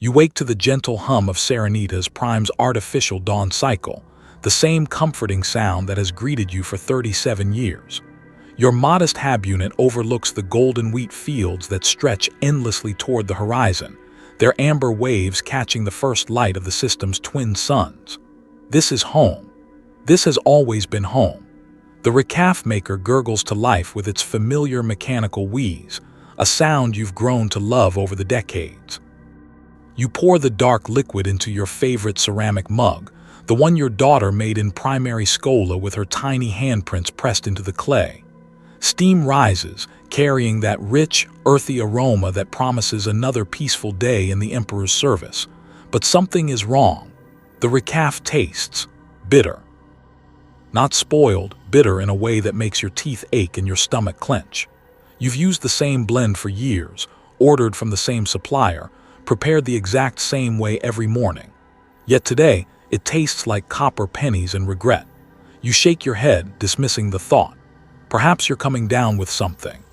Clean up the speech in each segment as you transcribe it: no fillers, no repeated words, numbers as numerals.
You wake to the gentle hum of Serenitas Prime's artificial dawn cycle, the same comforting sound that has greeted you for 37 years. Your modest hab unit overlooks the golden wheat fields that stretch endlessly toward the horizon, their amber waves catching the first light of the system's twin suns. This is home. This has always been home. The recaf maker gurgles to life with its familiar mechanical wheeze, a sound you've grown to love over the decades. You pour the dark liquid into your favorite ceramic mug, the one your daughter made in primary schola with her tiny handprints pressed into the clay. Steam rises, carrying that rich, earthy aroma that promises another peaceful day in the Emperor's service. But something is wrong. The recaf tastes bitter. Not spoiled, bitter in a way that makes your teeth ache and your stomach clench. You've used the same blend for years, ordered from the same supplier, prepared the exact same way every morning. Yet today, it tastes like copper pennies and regret. You shake your head, dismissing the thought. Perhaps you're coming down with something.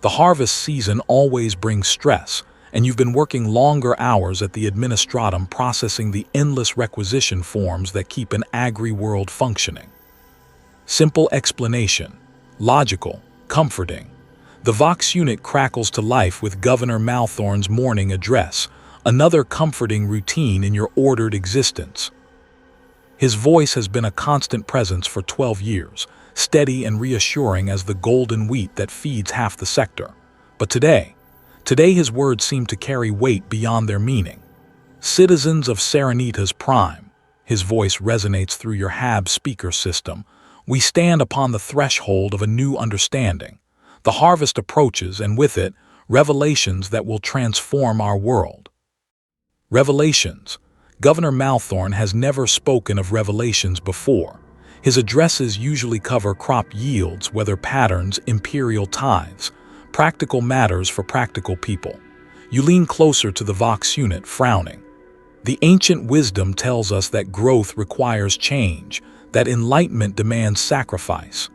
The harvest season always brings stress, and you've been working longer hours at the administratum processing the endless requisition forms that keep an agri-world functioning. Simple explanation, logical, comforting. The Vox unit crackles to life with Governor Malthorn's morning address, another comforting routine in your ordered existence. His voice has been a constant presence for 12 years, steady and reassuring as the golden wheat that feeds half the sector. But today his words seem to carry weight beyond their meaning. Citizens of Serenitas Prime, his voice resonates through your HAB speaker system, we stand upon the threshold of a new understanding. The harvest approaches, and with it, revelations that will transform our world. Revelations. Governor Malthorn has never spoken of revelations before. His addresses usually cover crop yields, weather patterns, imperial tithes, practical matters for practical people. You lean closer to the Vox unit, frowning. The ancient wisdom tells us that growth requires change, that enlightenment demands sacrifice.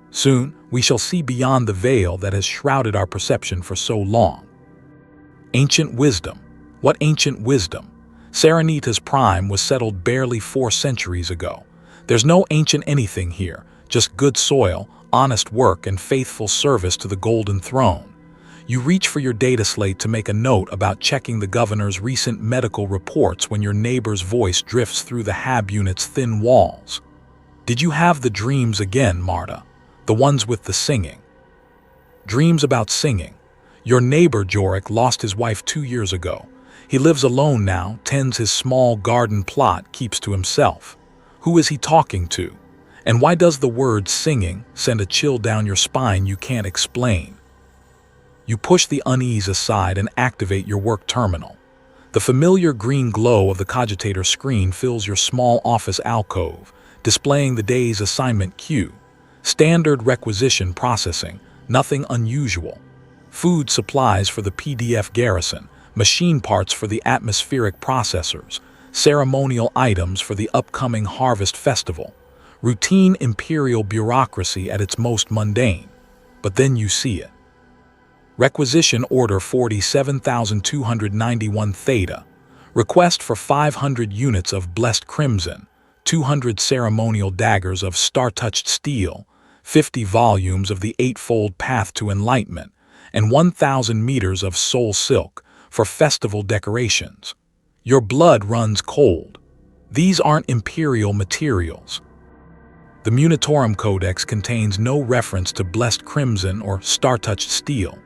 Soon, we shall see beyond the veil that has shrouded our perception for so long. Ancient wisdom. What ancient wisdom? Serenitas Prime was settled barely 4 centuries ago. There's no ancient anything here, just good soil, honest work, and faithful service to the Golden Throne. You reach for your data slate to make a note about checking the governor's recent medical reports when your neighbor's voice drifts through the HAB unit's thin walls. Did you have the dreams again, Marta? The ones with the singing. Dreams about singing. Your neighbor Jorik lost his wife 2 years ago. He lives alone now, tends his small garden plot, keeps to himself. Who is he talking to? And why does the word singing send a chill down your spine you can't explain? You push the unease aside and activate your work terminal. The familiar green glow of the cogitator screen fills your small office alcove, displaying the day's assignment queue. Standard requisition processing, nothing unusual. Food supplies for the PDF garrison, machine parts for the atmospheric processors, ceremonial items for the upcoming harvest festival. Routine imperial bureaucracy at its most mundane. But then you see it. Requisition Order 47,291 Theta. Request for 500 units of Blessed Crimson, 200 ceremonial daggers of star-touched steel, 50 volumes of the Eightfold Path to Enlightenment, and 1,000 meters of soul silk for festival decorations. Your blood runs cold. These aren't imperial materials. The Munitorum Codex contains no reference to Blessed Crimson or star-touched steel.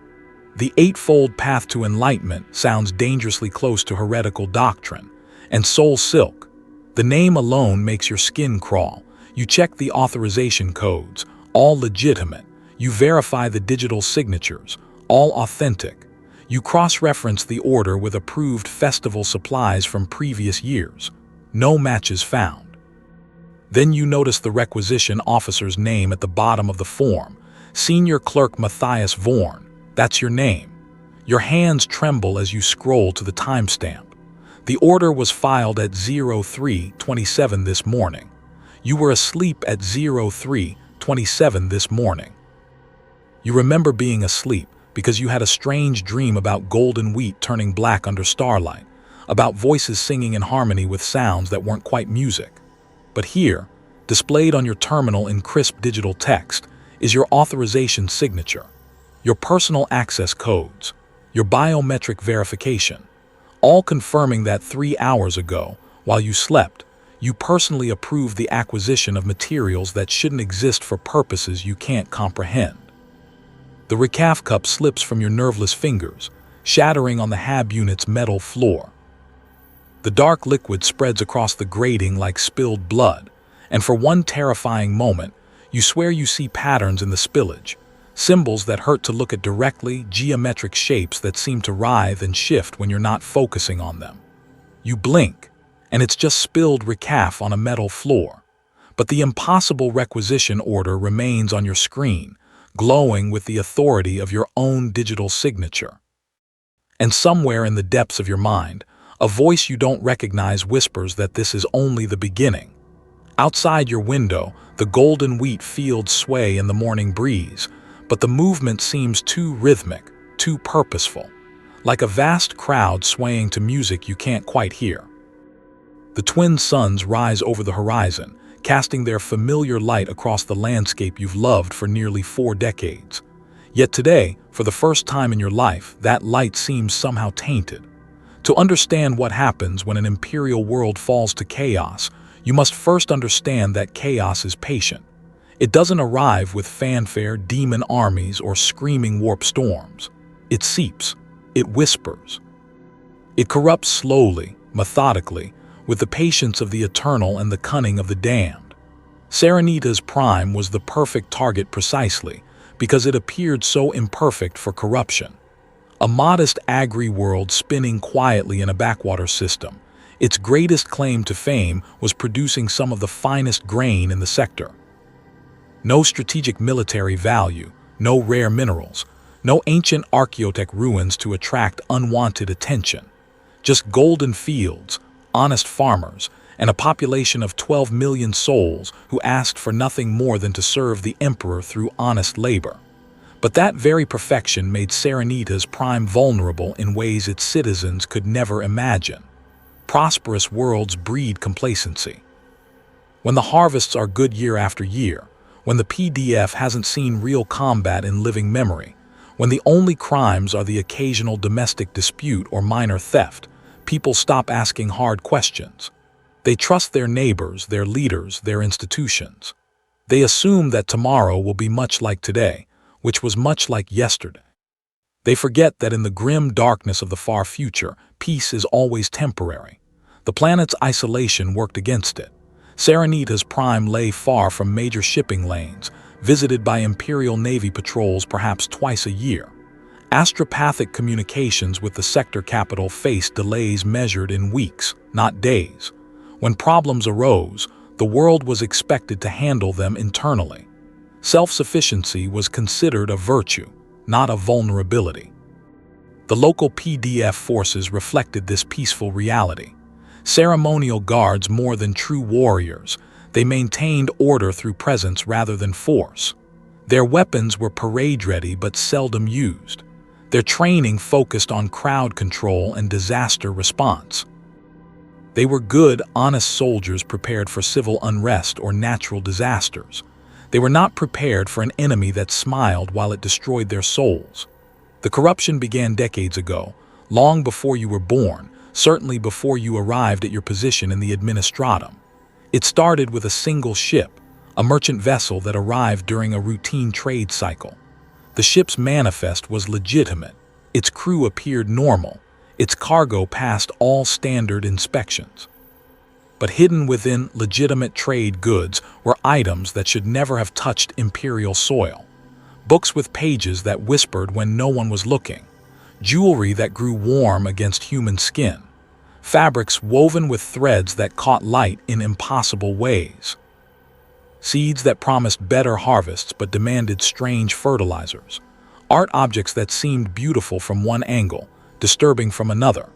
The Eightfold Path to Enlightenment sounds dangerously close to heretical doctrine. And soul silk. The name alone makes your skin crawl. You check the authorization codes, all legitimate. You verify the digital signatures, all authentic. You cross-reference the order with approved festival supplies from previous years. No matches found. Then you notice the requisition officer's name at the bottom of the form. Senior Clerk Matthias Vorn. That's your name. Your hands tremble as you scroll to the timestamp. The order was filed at 03:27 this morning. You were asleep at 03:27 this morning. You remember being asleep because you had a strange dream about golden wheat turning black under starlight, about voices singing in harmony with sounds that weren't quite music. But here, displayed on your terminal in crisp digital text, is your authorization signature, your personal access codes, your biometric verification, all confirming that 3 hours ago, while you slept, you personally approved the acquisition of materials that shouldn't exist for purposes you can't comprehend. The recaf cup slips from your nerveless fingers, shattering on the hab unit's metal floor. The dark liquid spreads across the grating like spilled blood, and for one terrifying moment, you swear you see patterns in the spillage, symbols that hurt to look at directly, geometric shapes that seem to writhe and shift when you're not focusing on them. You blink, and it's just spilled recaf on a metal floor. But the impossible requisition order remains on your screen, glowing with the authority of your own digital signature. And somewhere in the depths of your mind, a voice you don't recognize whispers that this is only the beginning. Outside your window, the golden wheat fields sway in the morning breeze, but the movement seems too rhythmic, too purposeful, like a vast crowd swaying to music you can't quite hear. The twin suns rise over the horizon, casting their familiar light across the landscape you've loved for nearly 4 decades. Yet today, for the first time in your life, that light seems somehow tainted. To understand what happens when an imperial world falls to chaos, you must first understand that chaos is patient. It doesn't arrive with fanfare, demon armies, or screaming warp storms. It seeps. It whispers. It corrupts slowly, methodically, with the patience of the eternal and the cunning of the damned. Serenitas Prime was the perfect target precisely because it appeared so imperfect for corruption. A modest agri-world spinning quietly in a backwater system, its greatest claim to fame was producing some of the finest grain in the sector. No strategic military value, no rare minerals, no ancient archaeotech ruins to attract unwanted attention. Just golden fields, honest farmers, and a population of 12 million souls who asked for nothing more than to serve the emperor through honest labor. But that very perfection made Serenitas Prime vulnerable in ways its citizens could never imagine. Prosperous worlds breed complacency. When the harvests are good year after year, when the PDF hasn't seen real combat in living memory, when the only crimes are the occasional domestic dispute or minor theft, people stop asking hard questions. They trust their neighbors, their leaders, their institutions. They assume that tomorrow will be much like today, which was much like yesterday. They forget that in the grim darkness of the far future, peace is always temporary. The planet's isolation worked against it. Serenitas Prime lay far from major shipping lanes, visited by Imperial Navy patrols perhaps twice a year. Astropathic communications with the sector capital faced delays measured in weeks, not days. When problems arose, the world was expected to handle them internally. Self-sufficiency was considered a virtue, not a vulnerability. The local PDF forces reflected this peaceful reality. Ceremonial guards more than true warriors, they maintained order through presence rather than force. Their weapons were parade-ready but seldom used. Their training focused on crowd control and disaster response. They were good, honest soldiers prepared for civil unrest or natural disasters. They were not prepared for an enemy that smiled while it destroyed their souls. The corruption began decades ago, long before you were born, certainly before you arrived at your position in the administratum. It started with a single ship, a merchant vessel that arrived during a routine trade cycle. The ship's manifest was legitimate, its crew appeared normal, its cargo passed all standard inspections. But hidden within legitimate trade goods were items that should never have touched imperial soil. Books with pages that whispered when no one was looking. Jewelry that grew warm against human skin. Fabrics woven with threads that caught light in impossible ways. Seeds that promised better harvests but demanded strange fertilizers. Art objects that seemed beautiful from one angle, disturbing from another.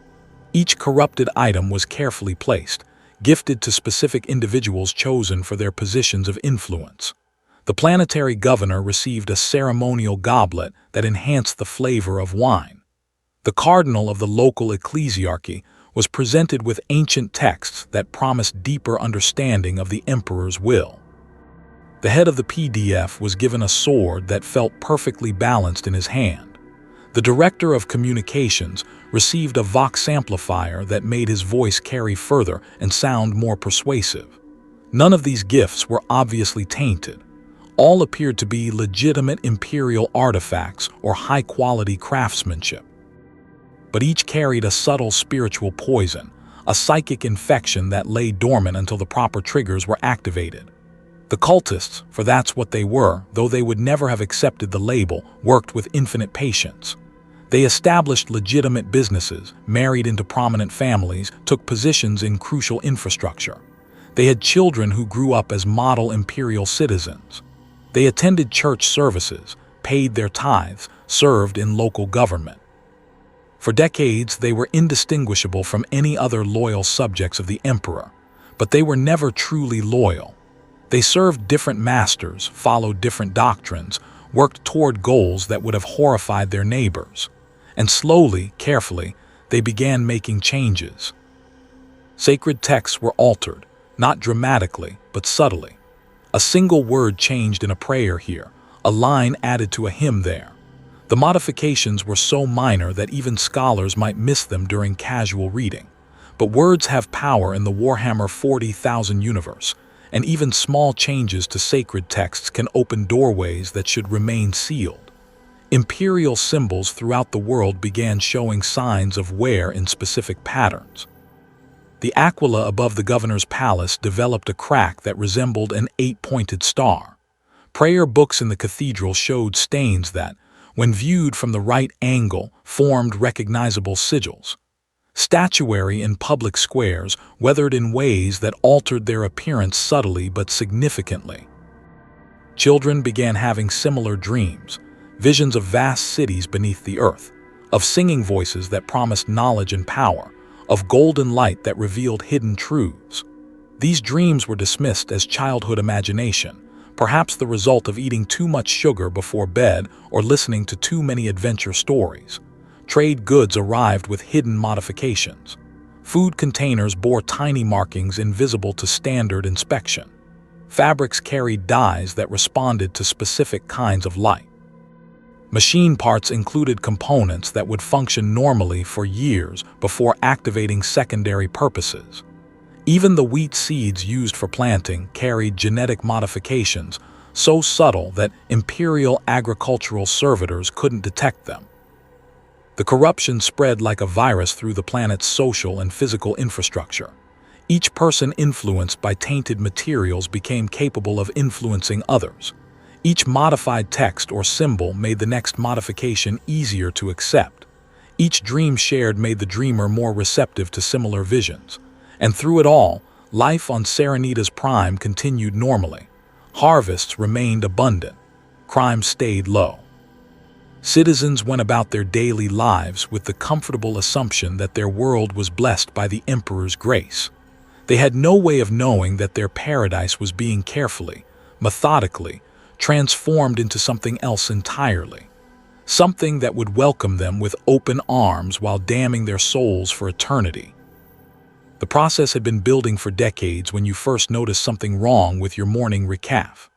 Each corrupted item was carefully placed, gifted to specific individuals chosen for their positions of influence. The planetary governor received a ceremonial goblet that enhanced the flavor of wine. The cardinal of the local ecclesiarchy was presented with ancient texts that promised deeper understanding of the Emperor's will. The head of the PDF was given a sword that felt perfectly balanced in his hand. The Director of Communications received a Vox amplifier that made his voice carry further and sound more persuasive. None of these gifts were obviously tainted. All appeared to be legitimate Imperial artifacts or high-quality craftsmanship. But each carried a subtle spiritual poison, a psychic infection that lay dormant until the proper triggers were activated. The cultists, for that's what they were, though they would never have accepted the label, worked with infinite patience. They established legitimate businesses, married into prominent families, took positions in crucial infrastructure. They had children who grew up as model imperial citizens. They attended church services, paid their tithes, served in local government. For decades, they were indistinguishable from any other loyal subjects of the Emperor, but they were never truly loyal. They served different masters, followed different doctrines, worked toward goals that would have horrified their neighbors. And slowly, carefully, they began making changes. Sacred texts were altered, not dramatically, but subtly. A single word changed in a prayer here, a line added to a hymn there. The modifications were so minor that even scholars might miss them during casual reading. But words have power in the Warhammer 40,000 universe, and even small changes to sacred texts can open doorways that should remain sealed. Imperial symbols throughout the world began showing signs of wear in specific patterns. The aquila above the governor's palace developed a crack that resembled an 8-pointed star. Prayer books in the cathedral showed stains that, when viewed from the right angle, formed recognizable sigils. Statuary in public squares weathered in ways that altered their appearance subtly but significantly. Children began having similar dreams, visions of vast cities beneath the earth, of singing voices that promised knowledge and power, of golden light that revealed hidden truths. These dreams were dismissed as childhood imagination, perhaps the result of eating too much sugar before bed or listening to too many adventure stories. Trade goods arrived with hidden modifications. Food containers bore tiny markings invisible to standard inspection. Fabrics carried dyes that responded to specific kinds of light. Machine parts included components that would function normally for years before activating secondary purposes. Even the wheat seeds used for planting carried genetic modifications so subtle that imperial agricultural servitors couldn't detect them. The corruption spread like a virus through the planet's social and physical infrastructure. Each person influenced by tainted materials became capable of influencing others. Each modified text or symbol made the next modification easier to accept. Each dream shared made the dreamer more receptive to similar visions. And through it all, life on Serenitas Prime continued normally. Harvests remained abundant. Crime stayed low. Citizens went about their daily lives with the comfortable assumption that their world was blessed by the Emperor's grace. They had no way of knowing that their paradise was being carefully, methodically, transformed into something else entirely. Something that would welcome them with open arms while damning their souls for eternity. The process had been building for decades when you first noticed something wrong with your morning recaf.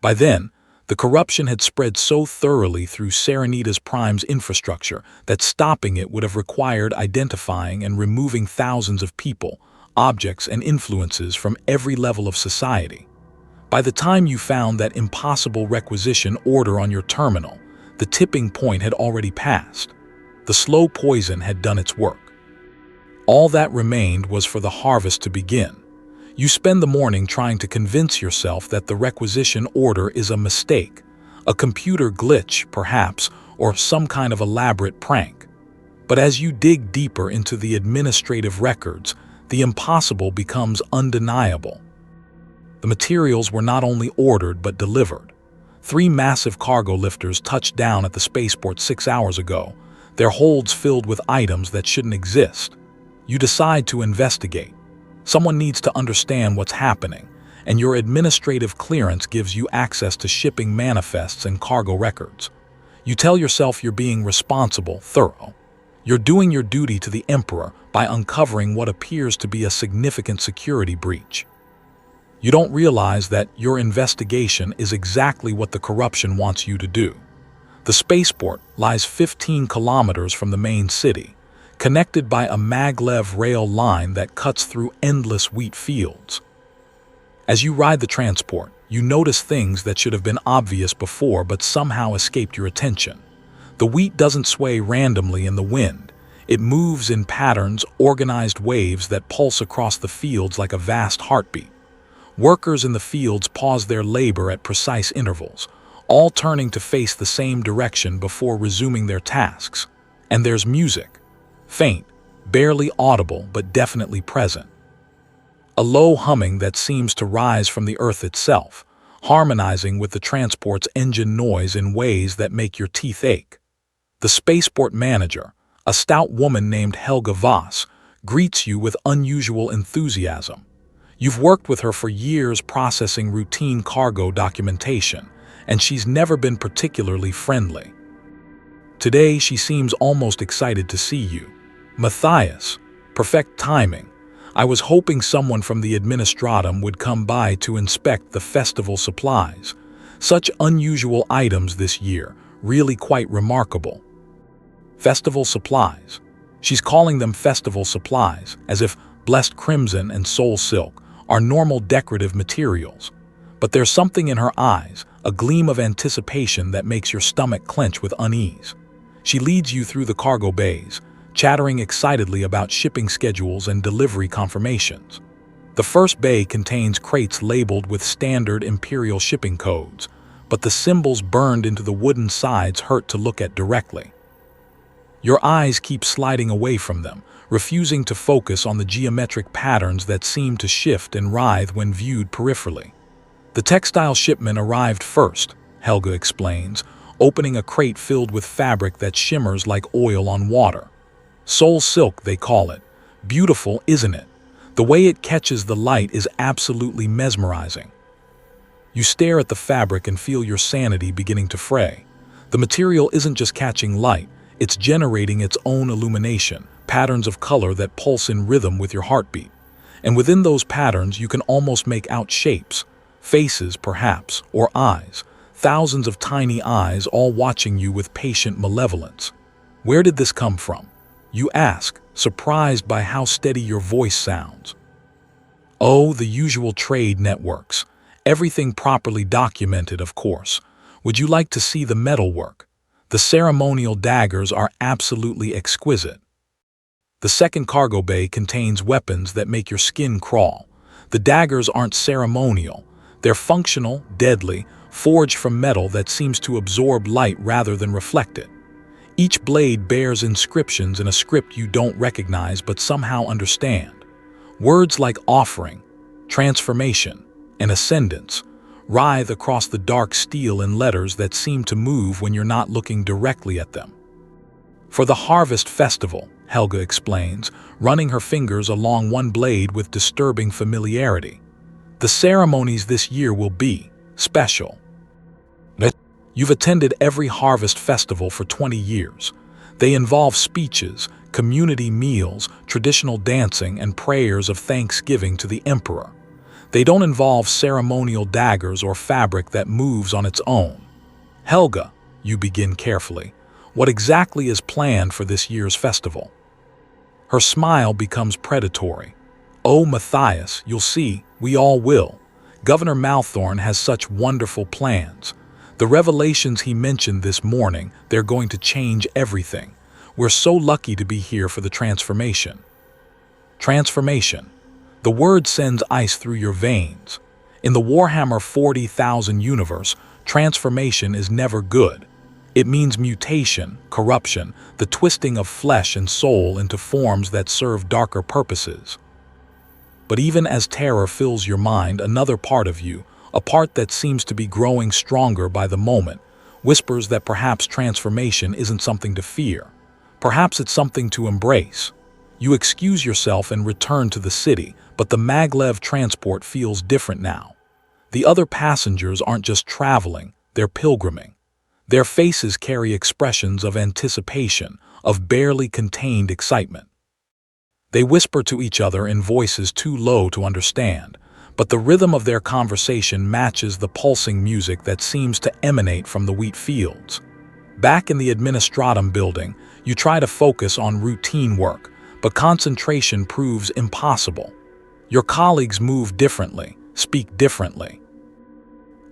By then, the corruption had spread so thoroughly through Serenitas Prime's infrastructure that stopping it would have required identifying and removing thousands of people, objects, and influences from every level of society. By the time you found that impossible requisition order on your terminal, the tipping point had already passed. The slow poison had done its work. All that remained was for the harvest to begin. You spend the morning trying to convince yourself that the requisition order is a mistake, a computer glitch, perhaps, or some kind of elaborate prank. But as you dig deeper into the administrative records, the impossible becomes undeniable. The materials were not only ordered but delivered. 3 massive cargo lifters touched down at the spaceport 6 hours ago, their holds filled with items that shouldn't exist. You decide to investigate. Someone needs to understand what's happening, and your administrative clearance gives you access to shipping manifests and cargo records. You tell yourself you're being responsible, thorough. You're doing your duty to the Emperor by uncovering what appears to be a significant security breach. You don't realize that your investigation is exactly what the corruption wants you to do. The spaceport lies 15 kilometers from the main city, connected by a maglev rail line that cuts through endless wheat fields. As you ride the transport, you notice things that should have been obvious before but somehow escaped your attention. The wheat doesn't sway randomly in the wind. It moves in patterns, organized waves that pulse across the fields like a vast heartbeat. Workers in the fields pause their labor at precise intervals, all turning to face the same direction before resuming their tasks. And there's music. Faint, barely audible but definitely present. A low humming that seems to rise from the earth itself, harmonizing with the transport's engine noise in ways that make your teeth ache. The spaceport manager, a stout woman named Helga Voss, greets you with unusual enthusiasm. You've worked with her for years processing routine cargo documentation, and she's never been particularly friendly. Today she seems almost excited to see you. Matthias, perfect timing. I was hoping someone from the administratum would come by to inspect the festival supplies. Such unusual items this year, really quite remarkable. Festival supplies. She's calling them festival supplies, as if blessed crimson and soul silk are normal decorative materials. But there's something in her eyes, a gleam of anticipation that makes your stomach clench with unease. She leads you through the cargo bays, chattering excitedly about shipping schedules and delivery confirmations. The first bay contains crates labeled with standard Imperial shipping codes, but the symbols burned into the wooden sides hurt to look at directly. Your eyes keep sliding away from them, refusing to focus on the geometric patterns that seem to shift and writhe when viewed peripherally. The textile shipment arrived first, Helga explains, opening a crate filled with fabric that shimmers like oil on water. Soul silk, they call it. Beautiful, isn't it? The way it catches the light is absolutely mesmerizing. You stare at the fabric and feel your sanity beginning to fray. The material isn't just catching light, it's generating its own illumination, patterns of color that pulse in rhythm with your heartbeat. And within those patterns you can almost make out shapes, faces perhaps, or eyes, thousands of tiny eyes all watching you with patient malevolence. Where did this come from? You ask, surprised by how steady your voice sounds. Oh, the usual trade networks. Everything properly documented, of course. Would you like to see the metalwork? The ceremonial daggers are absolutely exquisite. The second cargo bay contains weapons that make your skin crawl. The daggers aren't ceremonial. They're functional, deadly, forged from metal that seems to absorb light rather than reflect it. Each blade bears inscriptions in a script you don't recognize but somehow understand. Words like offering, transformation, and ascendance writhe across the dark steel in letters that seem to move when you're not looking directly at them. For the Harvest Festival, Helga explains, running her fingers along one blade with disturbing familiarity. The ceremonies this year will be special. You've attended every harvest festival for 20 years. They involve speeches, community meals, traditional dancing, and prayers of thanksgiving to the Emperor. They don't involve ceremonial daggers or fabric that moves on its own. Helga, you begin carefully, what exactly is planned for this year's festival? Her smile becomes predatory. Oh, Matthias, you'll see, we all will. Governor Malthorn has such wonderful plans. The revelations he mentioned this morning, they're going to change everything. We're so lucky to be here for the transformation. Transformation. The word sends ice through your veins. In the Warhammer 40,000 universe, transformation is never good. It means mutation, corruption, the twisting of flesh and soul into forms that serve darker purposes. But even as terror fills your mind, another part of you, a part that seems to be growing stronger by the moment, whispers that perhaps transformation isn't something to fear. Perhaps it's something to embrace. You excuse yourself and return to the city, but the maglev transport feels different now. The other passengers aren't just traveling, they're pilgriming. Their faces carry expressions of anticipation, of barely contained excitement. They whisper to each other in voices too low to understand, but the rhythm of their conversation matches the pulsing music that seems to emanate from the wheat fields. Back in the Administratum building, you try to focus on routine work, but concentration proves impossible. Your colleagues move differently, speak differently.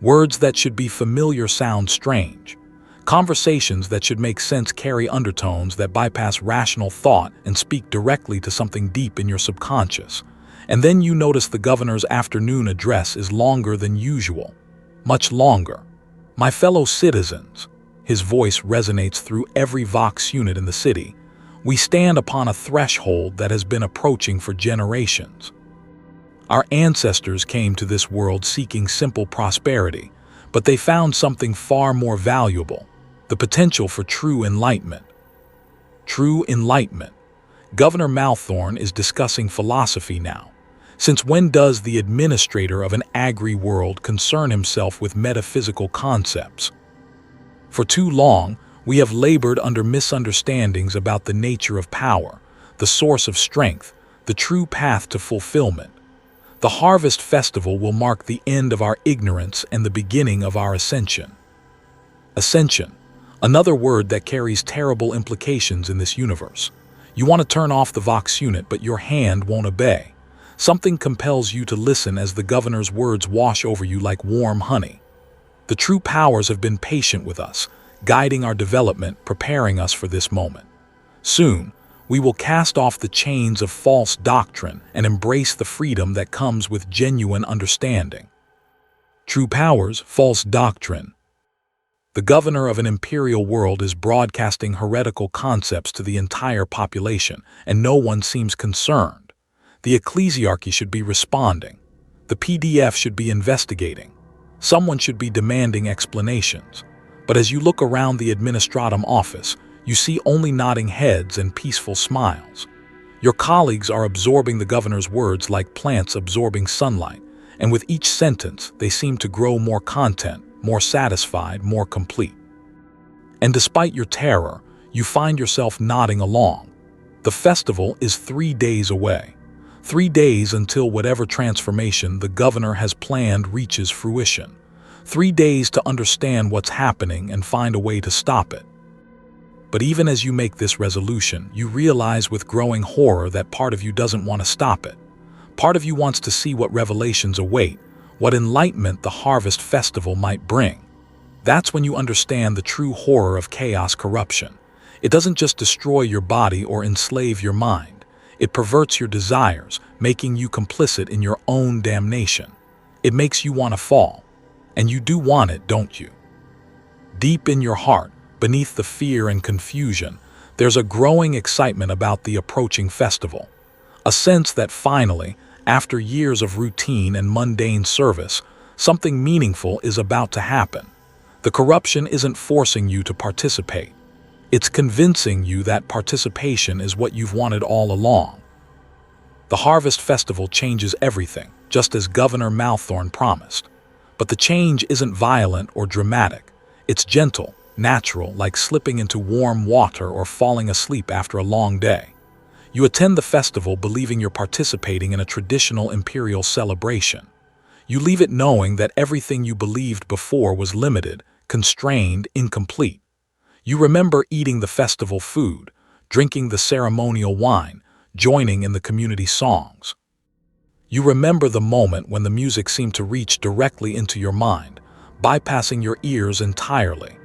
Words that should be familiar sound strange. Conversations that should make sense carry undertones that bypass rational thought and speak directly to something deep in your subconscious. And then you notice the governor's afternoon address is longer than usual. Much longer. My fellow citizens, his voice resonates through every Vox unit in the city. We stand upon a threshold that has been approaching for generations. Our ancestors came to this world seeking simple prosperity, but they found something far more valuable, the potential for true enlightenment. True enlightenment. Governor Malthorn is discussing philosophy now. Since when does the administrator of an agri-world concern himself with metaphysical concepts? For too long, we have labored under misunderstandings about the nature of power, the source of strength, the true path to fulfillment. The Harvest Festival will mark the end of our ignorance and the beginning of our ascension. Ascension, another word that carries terrible implications in this universe. You want to turn off the Vox unit, but your hand won't obey. Something compels you to listen as the governor's words wash over you like warm honey. The true powers have been patient with us, guiding our development, preparing us for this moment. Soon, we will cast off the chains of false doctrine and embrace the freedom that comes with genuine understanding. True powers, false doctrine. The governor of an imperial world is broadcasting heretical concepts to the entire population, and no one seems concerned. The ecclesiarchy should be responding. The PDF should be investigating. Someone should be demanding explanations. But as you look around the Administratum office, you see only nodding heads and peaceful smiles. Your colleagues are absorbing the governor's words like plants absorbing sunlight, and with each sentence, they seem to grow more content, more satisfied, more complete. And despite your terror, you find yourself nodding along. The festival is 3 days away. 3 days until whatever transformation the governor has planned reaches fruition. 3 days to understand what's happening and find a way to stop it. But even as you make this resolution, you realize with growing horror that part of you doesn't want to stop it. Part of you wants to see what revelations await, what enlightenment the Harvest Festival might bring. That's when you understand the true horror of chaos corruption. It doesn't just destroy your body or enslave your mind. It perverts your desires, making you complicit in your own damnation. It makes you want to fall. And you do want it, don't you? Deep in your heart, beneath the fear and confusion, there's a growing excitement about the approaching festival. A sense that finally, after years of routine and mundane service, something meaningful is about to happen. The corruption isn't forcing you to participate. It's convincing you that participation is what you've wanted all along. The Harvest Festival changes everything, just as Governor Malthorn promised. But the change isn't violent or dramatic. It's gentle, natural, like slipping into warm water or falling asleep after a long day. You attend the festival believing you're participating in a traditional imperial celebration. You leave it knowing that everything you believed before was limited, constrained, incomplete. You remember eating the festival food, drinking the ceremonial wine, joining in the community songs. You remember the moment when the music seemed to reach directly into your mind, bypassing your ears entirely.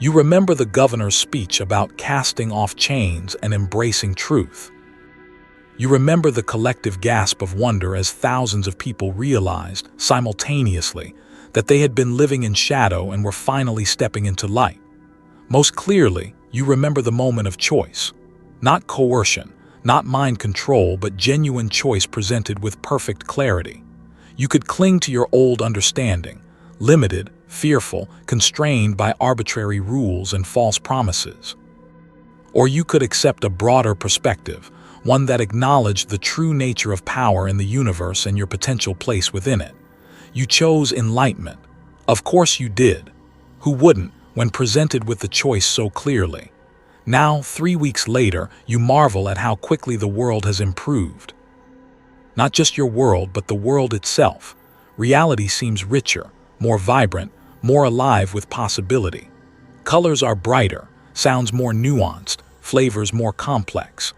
You remember the governor's speech about casting off chains and embracing truth. You remember the collective gasp of wonder as thousands of people realized, simultaneously, that they had been living in shadow and were finally stepping into light. Most clearly, you remember the moment of choice. Not coercion, not mind control, but genuine choice presented with perfect clarity. You could cling to your old understanding, limited, fearful, constrained by arbitrary rules and false promises. Or you could accept a broader perspective, one that acknowledged the true nature of power in the universe and your potential place within it. You chose enlightenment. Of course you did. Who wouldn't, when presented with the choice so clearly? Now, 3 weeks later, you marvel at how quickly the world has improved. Not just your world, but the world itself. Reality seems richer, more vibrant, more alive with possibility. Colors are brighter, sounds more nuanced, flavors more complex.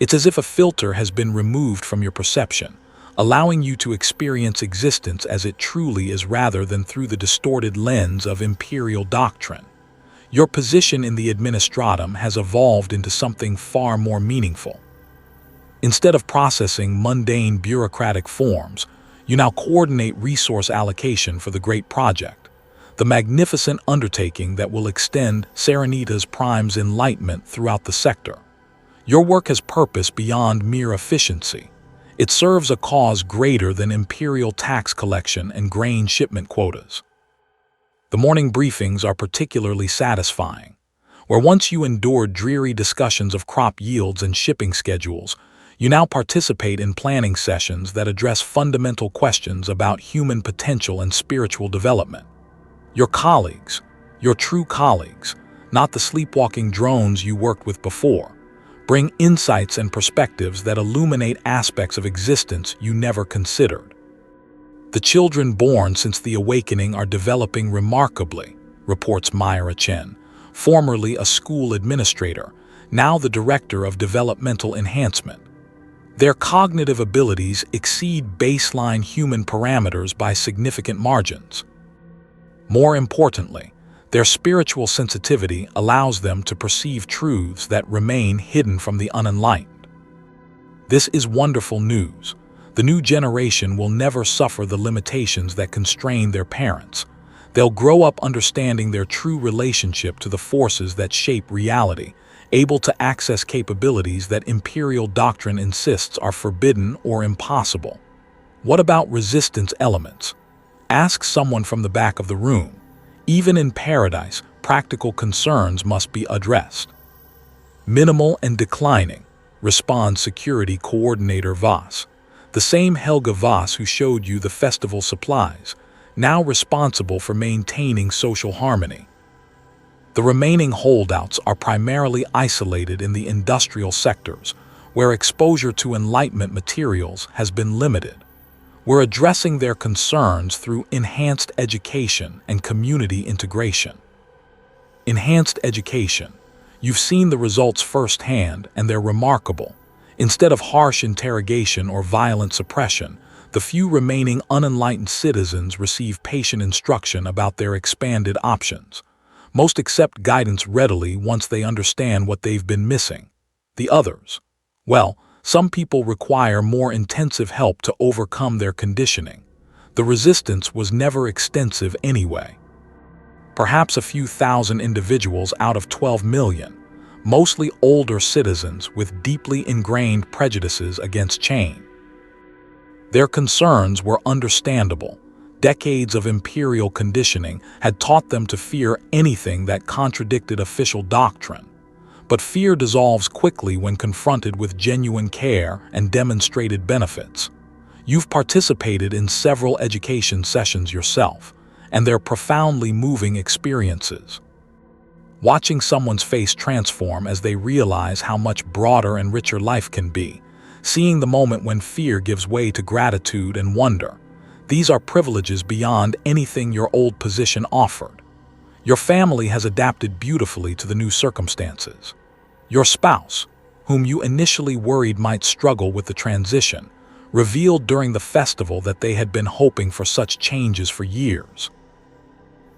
It's as if a filter has been removed from your perception, allowing you to experience existence as it truly is rather than through the distorted lens of imperial doctrine. Your position in the administratum has evolved into something far more meaningful. Instead of processing mundane bureaucratic forms, you now coordinate resource allocation for the great project, the magnificent undertaking that will extend Serenitas Prime's enlightenment throughout the sector. Your work has purpose beyond mere efficiency. It serves a cause greater than imperial tax collection and grain shipment quotas. The morning briefings are particularly satisfying. Where once you endured dreary discussions of crop yields and shipping schedules, you now participate in planning sessions that address fundamental questions about human potential and spiritual development. Your colleagues, your true colleagues, not the sleepwalking drones you worked with before, bring insights and perspectives that illuminate aspects of existence you never considered. The children born since the awakening are developing remarkably, reports Myra Chen, formerly a school administrator, now the director of developmental enhancement. Their cognitive abilities exceed baseline human parameters by significant margins. More importantly, their spiritual sensitivity allows them to perceive truths that remain hidden from the unenlightened. This is wonderful news. The new generation will never suffer the limitations that constrain their parents. They'll grow up understanding their true relationship to the forces that shape reality, able to access capabilities that imperial doctrine insists are forbidden or impossible. What about resistance elements? Ask someone from the back of the room. Even in paradise, practical concerns must be addressed. Minimal and declining, responds Security Coordinator Voss. The same Helga Voss who showed you the festival supplies, now responsible for maintaining social harmony. The remaining holdouts are primarily isolated in the industrial sectors, where exposure to Enlightenment materials has been limited. We're addressing their concerns through enhanced education and community integration. Enhanced education. You've seen the results firsthand, and they're remarkable. Instead of harsh interrogation or violent suppression, the few remaining unenlightened citizens receive patient instruction about their expanded options. Most accept guidance readily once they understand what they've been missing. The others, well, some people require more intensive help to overcome their conditioning. The resistance was never extensive anyway. Perhaps a few thousand individuals out of 12 million, mostly older citizens with deeply ingrained prejudices against change. Their concerns were understandable. Decades of imperial conditioning had taught them to fear anything that contradicted official doctrine. But fear dissolves quickly when confronted with genuine care and demonstrated benefits. You've participated in several education sessions yourself, and they're profoundly moving experiences. Watching someone's face transform as they realize how much broader and richer life can be, seeing the moment when fear gives way to gratitude and wonder, these are privileges beyond anything your old position offered. Your family has adapted beautifully to the new circumstances. Your spouse, whom you initially worried might struggle with the transition, revealed during the festival that they had been hoping for such changes for years.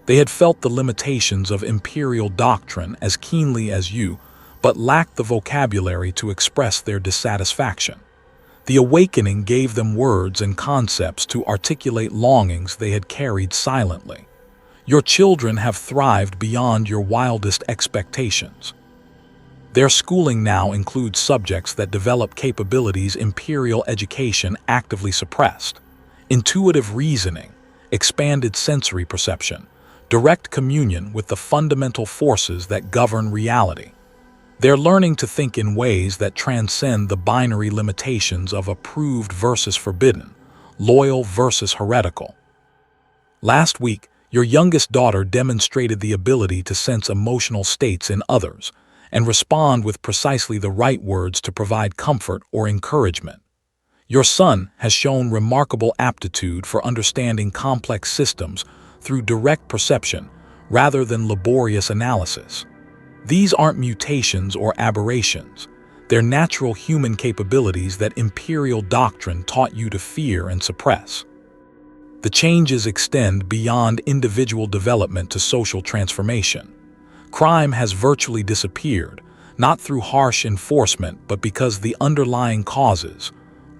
They had felt the limitations of imperial doctrine as keenly as you, but lacked the vocabulary to express their dissatisfaction. The awakening gave them words and concepts to articulate longings they had carried silently. Your children have thrived beyond your wildest expectations. Their schooling now includes subjects that develop capabilities imperial education actively suppressed: intuitive reasoning, expanded sensory perception, direct communion with the fundamental forces that govern reality. They're learning to think in ways that transcend the binary limitations of approved versus forbidden, loyal versus heretical. Last week, your youngest daughter demonstrated the ability to sense emotional states in others, and respond with precisely the right words to provide comfort or encouragement. Your son has shown remarkable aptitude for understanding complex systems through direct perception rather than laborious analysis. These aren't mutations or aberrations. They're natural human capabilities that imperial doctrine taught you to fear and suppress. The changes extend beyond individual development to social transformation. Crime has virtually disappeared, not through harsh enforcement, but because the underlying causes,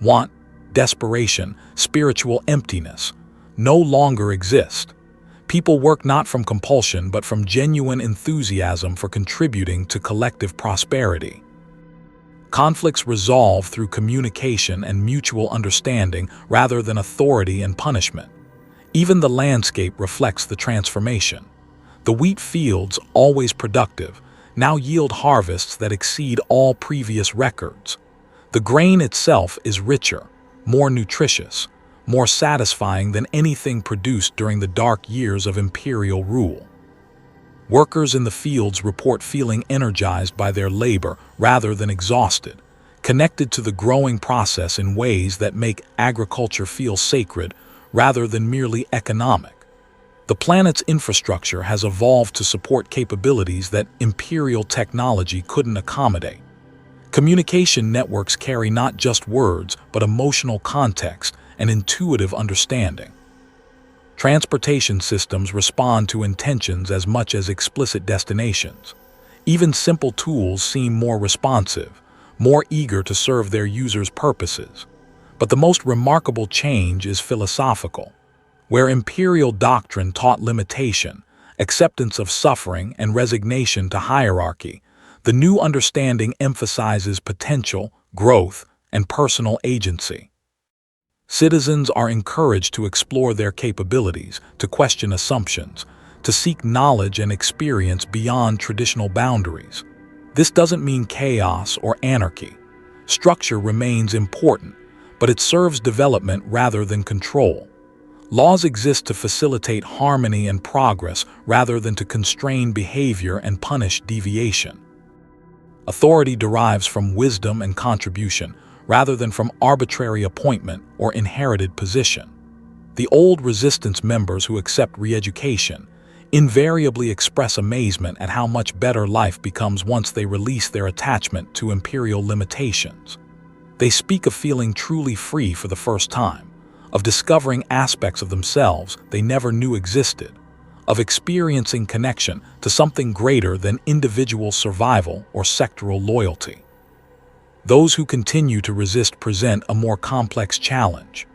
want, desperation, spiritual emptiness, no longer exist. People work not from compulsion, but from genuine enthusiasm for contributing to collective prosperity. Conflicts resolve through communication and mutual understanding rather than authority and punishment. Even the landscape reflects the transformation. The wheat fields, always productive, now yield harvests that exceed all previous records. The grain itself is richer, more nutritious, more satisfying than anything produced during the dark years of imperial rule. Workers in the fields report feeling energized by their labor rather than exhausted, connected to the growing process in ways that make agriculture feel sacred rather than merely economic. The planet's infrastructure has evolved to support capabilities that imperial technology couldn't accommodate. Communication networks carry not just words, but emotional context and intuitive understanding. Transportation systems respond to intentions as much as explicit destinations. Even simple tools seem more responsive, more eager to serve their users' purposes. But the most remarkable change is philosophical. Where imperial doctrine taught limitation, acceptance of suffering, and resignation to hierarchy, the new understanding emphasizes potential, growth, and personal agency. Citizens are encouraged to explore their capabilities, to question assumptions, to seek knowledge and experience beyond traditional boundaries. This doesn't mean chaos or anarchy. Structure remains important, but it serves development rather than control. Laws exist to facilitate harmony and progress rather than to constrain behavior and punish deviation. Authority derives from wisdom and contribution, rather than from arbitrary appointment or inherited position. The old resistance members who accept re-education invariably express amazement at how much better life becomes once they release their attachment to imperial limitations. They speak of feeling truly free for the first time, of discovering aspects of themselves they never knew existed, of experiencing connection to something greater than individual survival or sectoral loyalty. Those who continue to resist present a more complex challenge.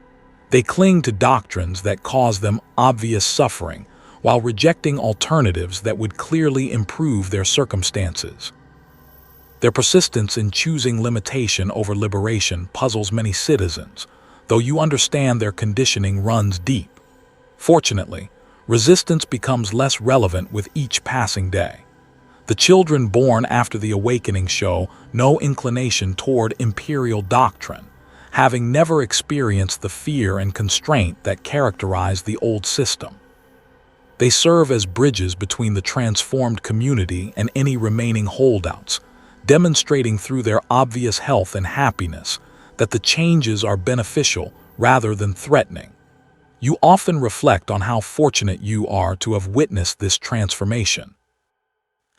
They cling to doctrines that cause them obvious suffering while rejecting alternatives that would clearly improve their circumstances. Their persistence in choosing limitation over liberation puzzles many citizens, though you understand their conditioning runs deep. Fortunately, resistance becomes less relevant with each passing day. The children born after the awakening show no inclination toward imperial doctrine, having never experienced the fear and constraint that characterized the old system. They serve as bridges between the transformed community and any remaining holdouts, demonstrating through their obvious health and happiness that the changes are beneficial rather than threatening. You often reflect on how fortunate you are to have witnessed this transformation.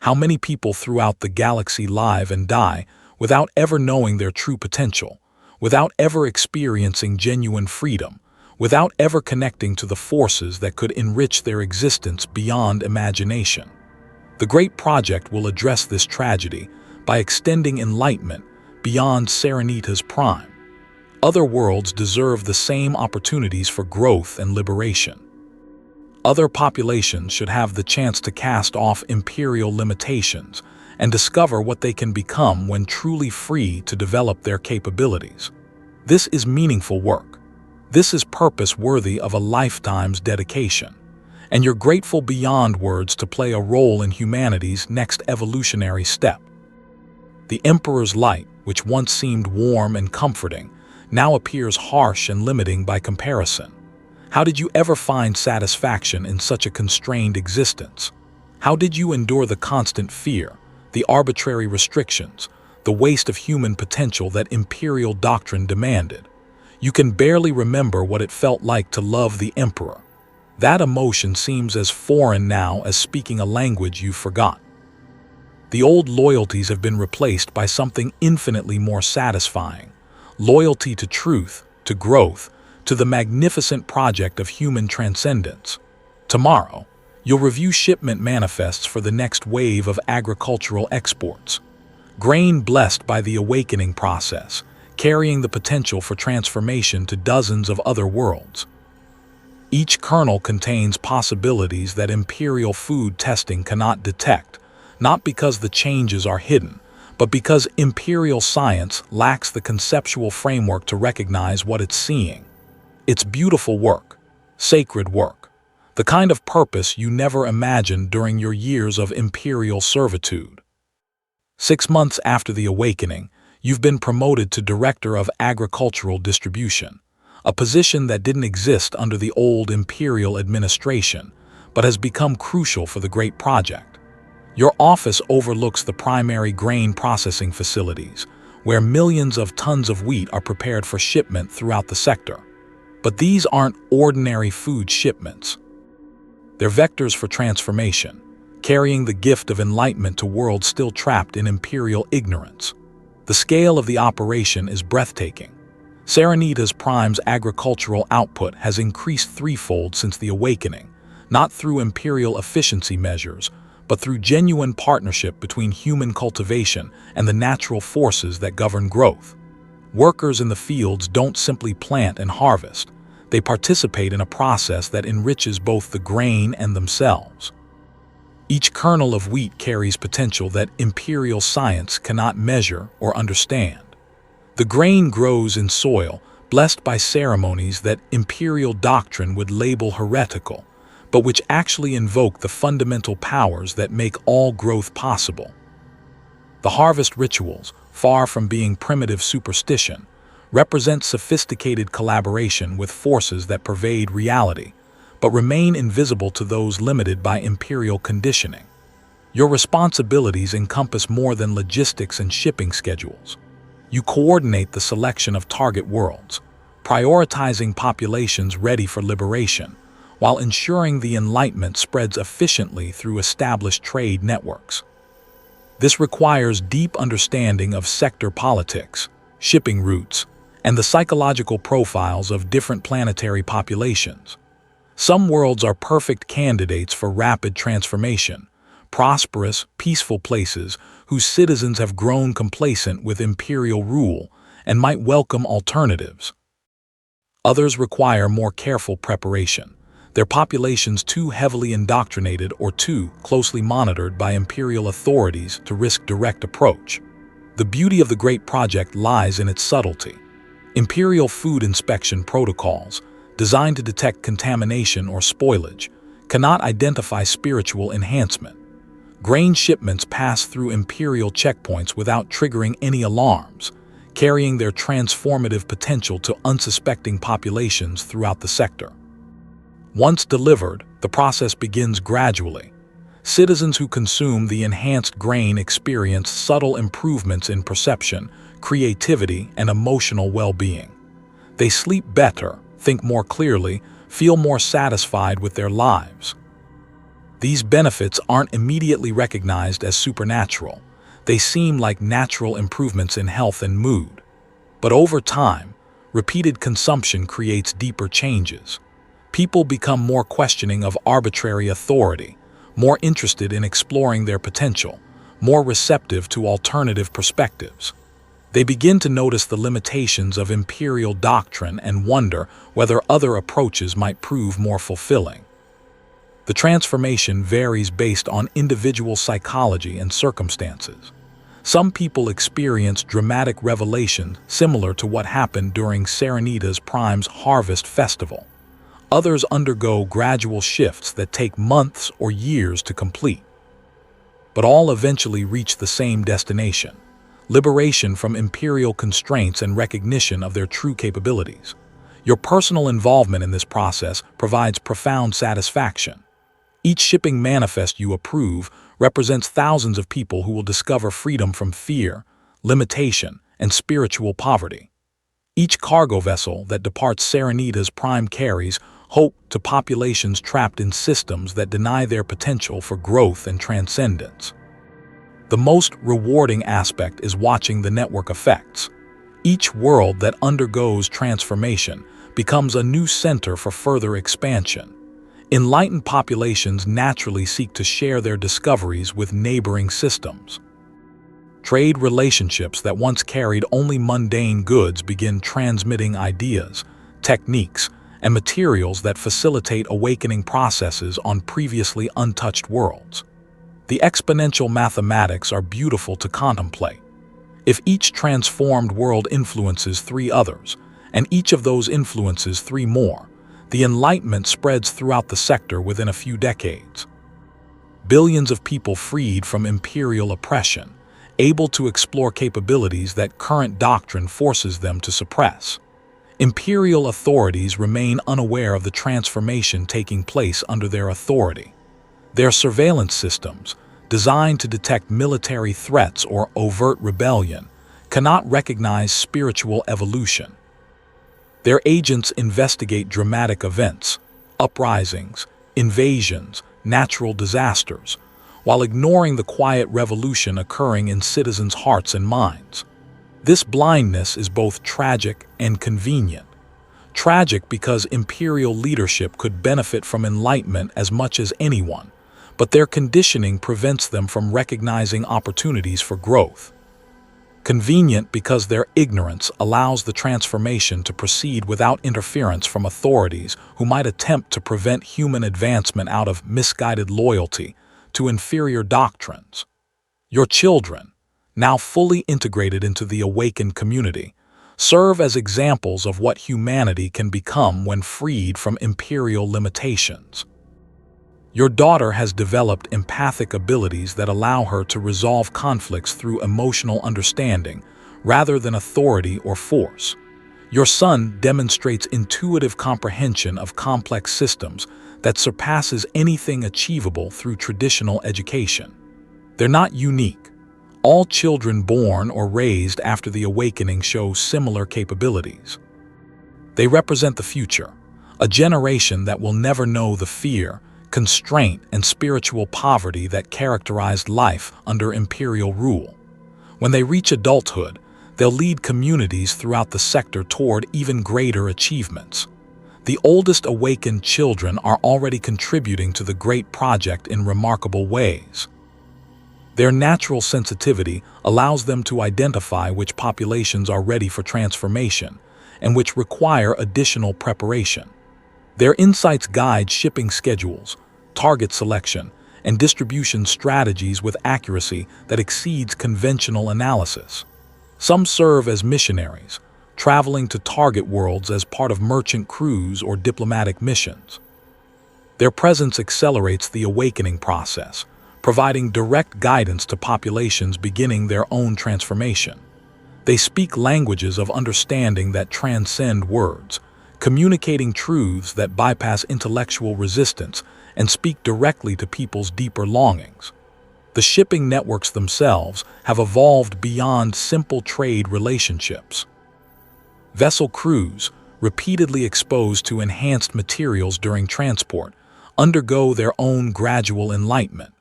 How many people throughout the galaxy live and die without ever knowing their true potential, without ever experiencing genuine freedom, without ever connecting to the forces that could enrich their existence beyond imagination. The Great Project will address this tragedy by extending enlightenment beyond Serenitas Prime. Other worlds deserve the same opportunities for growth and liberation. Other populations should have the chance to cast off imperial limitations and discover what they can become when truly free to develop their capabilities. This is meaningful work. This is purpose worthy of a lifetime's dedication. And you're grateful beyond words to play a role in humanity's next evolutionary step. The Emperor's light, which once seemed warm and comforting, now appears harsh and limiting by comparison. How did you ever find satisfaction in such a constrained existence? How did you endure the constant fear, the arbitrary restrictions, the waste of human potential that imperial doctrine demanded. You can barely remember what it felt like to love the Emperor. That emotion seems as foreign now as speaking a language you forgot. The old loyalties have been replaced by something infinitely more satisfying. Loyalty to truth, to growth, to the magnificent project of human transcendence. Tomorrow, you'll review shipment manifests for the next wave of agricultural exports. Grain blessed by the awakening process, carrying the potential for transformation to dozens of other worlds. Each kernel contains possibilities that imperial food testing cannot detect, not because the changes are hidden, but because imperial science lacks the conceptual framework to recognize what it's seeing. It's beautiful work, sacred work, the kind of purpose you never imagined during your years of imperial servitude. 6 months after the awakening, you've been promoted to Director of Agricultural Distribution, a position that didn't exist under the old imperial administration, but has become crucial for the Great Project. Your office overlooks the primary grain processing facilities, where millions of tons of wheat are prepared for shipment throughout the sector. But these aren't ordinary food shipments. They're vectors for transformation, carrying the gift of enlightenment to worlds still trapped in imperial ignorance. The scale of the operation is breathtaking. Serenitas Prime's agricultural output has increased threefold since the awakening, not through imperial efficiency measures, but through genuine partnership between human cultivation and the natural forces that govern growth. Workers in the fields don't simply plant and harvest. They participate in a process that enriches both the grain and themselves. Each kernel of wheat carries potential that imperial science cannot measure or understand. The grain grows in soil, blessed by ceremonies that imperial doctrine would label heretical, but which actually invoke the fundamental powers that make all growth possible. The harvest rituals, far from being primitive superstition, represent sophisticated collaboration with forces that pervade reality, but remain invisible to those limited by imperial conditioning. Your responsibilities encompass more than logistics and shipping schedules. You coordinate the selection of target worlds, prioritizing populations ready for liberation, while ensuring the Enlightenment spreads efficiently through established trade networks. This requires deep understanding of sector politics, shipping routes, and the psychological profiles of different planetary populations. Some worlds are perfect candidates for rapid transformation, prosperous, peaceful places whose citizens have grown complacent with imperial rule and might welcome alternatives. Others require more careful preparation, their populations too heavily indoctrinated or too closely monitored by imperial authorities to risk direct approach. The beauty of the Great Project lies in its subtlety. Imperial food inspection protocols, designed to detect contamination or spoilage, cannot identify spiritual enhancement. Grain shipments pass through imperial checkpoints without triggering any alarms, carrying their transformative potential to unsuspecting populations throughout the sector. Once delivered, the process begins gradually. Citizens who consume the enhanced grain experience subtle improvements in perception, creativity, and emotional well-being. They sleep better, think more clearly, feel more satisfied with their lives. These benefits aren't immediately recognized as supernatural. They seem like natural improvements in health and mood. But over time, repeated consumption creates deeper changes. People become more questioning of arbitrary authority, more interested in exploring their potential, more receptive to alternative perspectives. They begin to notice the limitations of imperial doctrine and wonder whether other approaches might prove more fulfilling. The transformation varies based on individual psychology and circumstances. Some people experience dramatic revelation similar to what happened during Serenitas Prime's Harvest Festival. Others undergo gradual shifts that take months or years to complete. But all eventually reach the same destination: liberation from imperial constraints and recognition of their true capabilities. Your personal involvement in this process provides profound satisfaction. Each shipping manifest you approve represents thousands of people who will discover freedom from fear, limitation, and spiritual poverty. Each cargo vessel that departs Serenitas Prime carries hope to populations trapped in systems that deny their potential for growth and transcendence. The most rewarding aspect is watching the network effects. Each world that undergoes transformation becomes a new center for further expansion. Enlightened populations naturally seek to share their discoveries with neighboring systems. Trade relationships that once carried only mundane goods begin transmitting ideas, techniques, and materials that facilitate awakening processes on previously untouched worlds. The exponential mathematics are beautiful to contemplate. If each transformed world influences 3 others, and each of those influences 3 more, the Enlightenment spreads throughout the sector within a few decades. Billions of people freed from imperial oppression, able to explore capabilities that current doctrine forces them to suppress. Imperial authorities remain unaware of the transformation taking place under their authority. Their surveillance systems, designed to detect military threats or overt rebellion, cannot recognize spiritual evolution. Their agents investigate dramatic events, uprisings, invasions, natural disasters, while ignoring the quiet revolution occurring in citizens' hearts and minds. This blindness is both tragic and convenient. Tragic because imperial leadership could benefit from enlightenment as much as anyone, but their conditioning prevents them from recognizing opportunities for growth. Convenient because their ignorance allows the transformation to proceed without interference from authorities who might attempt to prevent human advancement out of misguided loyalty to inferior doctrines. Your children, now fully integrated into the awakened community, serve as examples of what humanity can become when freed from imperial limitations. Your daughter has developed empathic abilities that allow her to resolve conflicts through emotional understanding rather than authority or force. Your son demonstrates intuitive comprehension of complex systems that surpasses anything achievable through traditional education. They're not unique. All children born or raised after the awakening show similar capabilities. They represent the future, a generation that will never know the fear, constraint, and spiritual poverty that characterized life under imperial rule. When they reach adulthood, they'll lead communities throughout the sector toward even greater achievements. The oldest awakened children are already contributing to the great project in remarkable ways. Their natural sensitivity allows them to identify which populations are ready for transformation and which require additional preparation. Their insights guide shipping schedules, target selection, and distribution strategies with accuracy that exceeds conventional analysis. Some serve as missionaries, traveling to target worlds as part of merchant crews or diplomatic missions. Their presence accelerates the awakening process, providing direct guidance to populations beginning their own transformation. They speak languages of understanding that transcend words, communicating truths that bypass intellectual resistance and speak directly to people's deeper longings. The shipping networks themselves have evolved beyond simple trade relationships. Vessel crews, repeatedly exposed to enhanced materials during transport, undergo their own gradual enlightenment.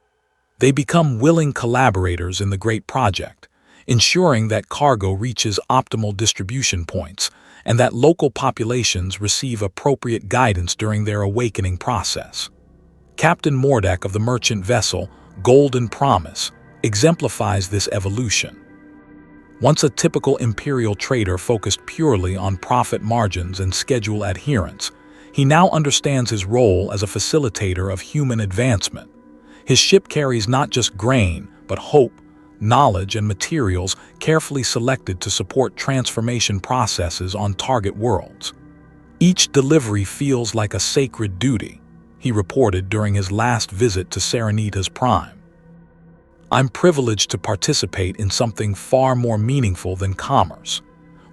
They become willing collaborators in the great project, ensuring that cargo reaches optimal distribution points and that local populations receive appropriate guidance during their awakening process. Captain Mordek of the merchant vessel Golden Promise exemplifies this evolution. Once a typical imperial trader focused purely on profit margins and schedule adherence, he now understands his role as a facilitator of human advancement. His ship carries not just grain, but hope, knowledge, and materials carefully selected to support transformation processes on target worlds. Each delivery feels like a sacred duty, he reported during his last visit to Serenitas Prime. I'm privileged to participate in something far more meaningful than commerce.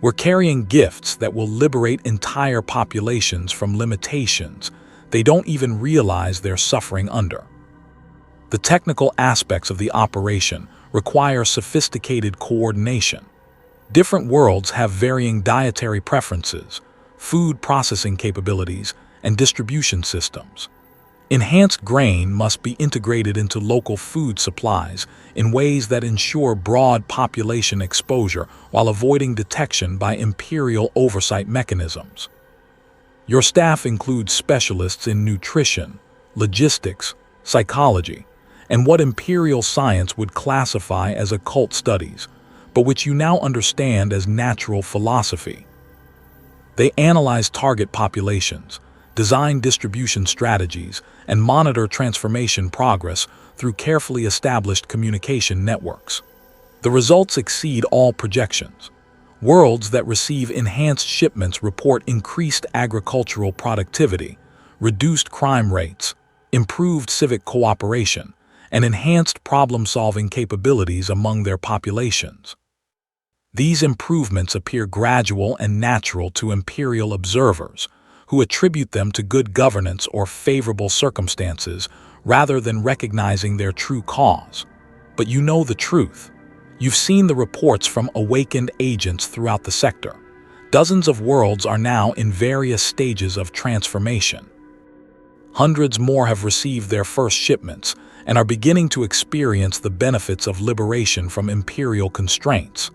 We're carrying gifts that will liberate entire populations from limitations they don't even realize they're suffering under. The technical aspects of the operation require sophisticated coordination. Different worlds have varying dietary preferences, food processing capabilities, and distribution systems. Enhanced grain must be integrated into local food supplies in ways that ensure broad population exposure while avoiding detection by imperial oversight mechanisms. Your staff includes specialists in nutrition, logistics, psychology, and what imperial science would classify as occult studies, but which you now understand as natural philosophy. They analyze target populations, design distribution strategies, and monitor transformation progress through carefully established communication networks. The results exceed all projections. Worlds that receive enhanced shipments report increased agricultural productivity, reduced crime rates, improved civic cooperation, and enhanced problem-solving capabilities among their populations. These improvements appear gradual and natural to imperial observers, who attribute them to good governance or favorable circumstances rather than recognizing their true cause. But you know the truth. You've seen the reports from awakened agents throughout the sector. Dozens of worlds are now in various stages of transformation. Hundreds more have received their first shipments and are beginning to experience the benefits of liberation from imperial constraints.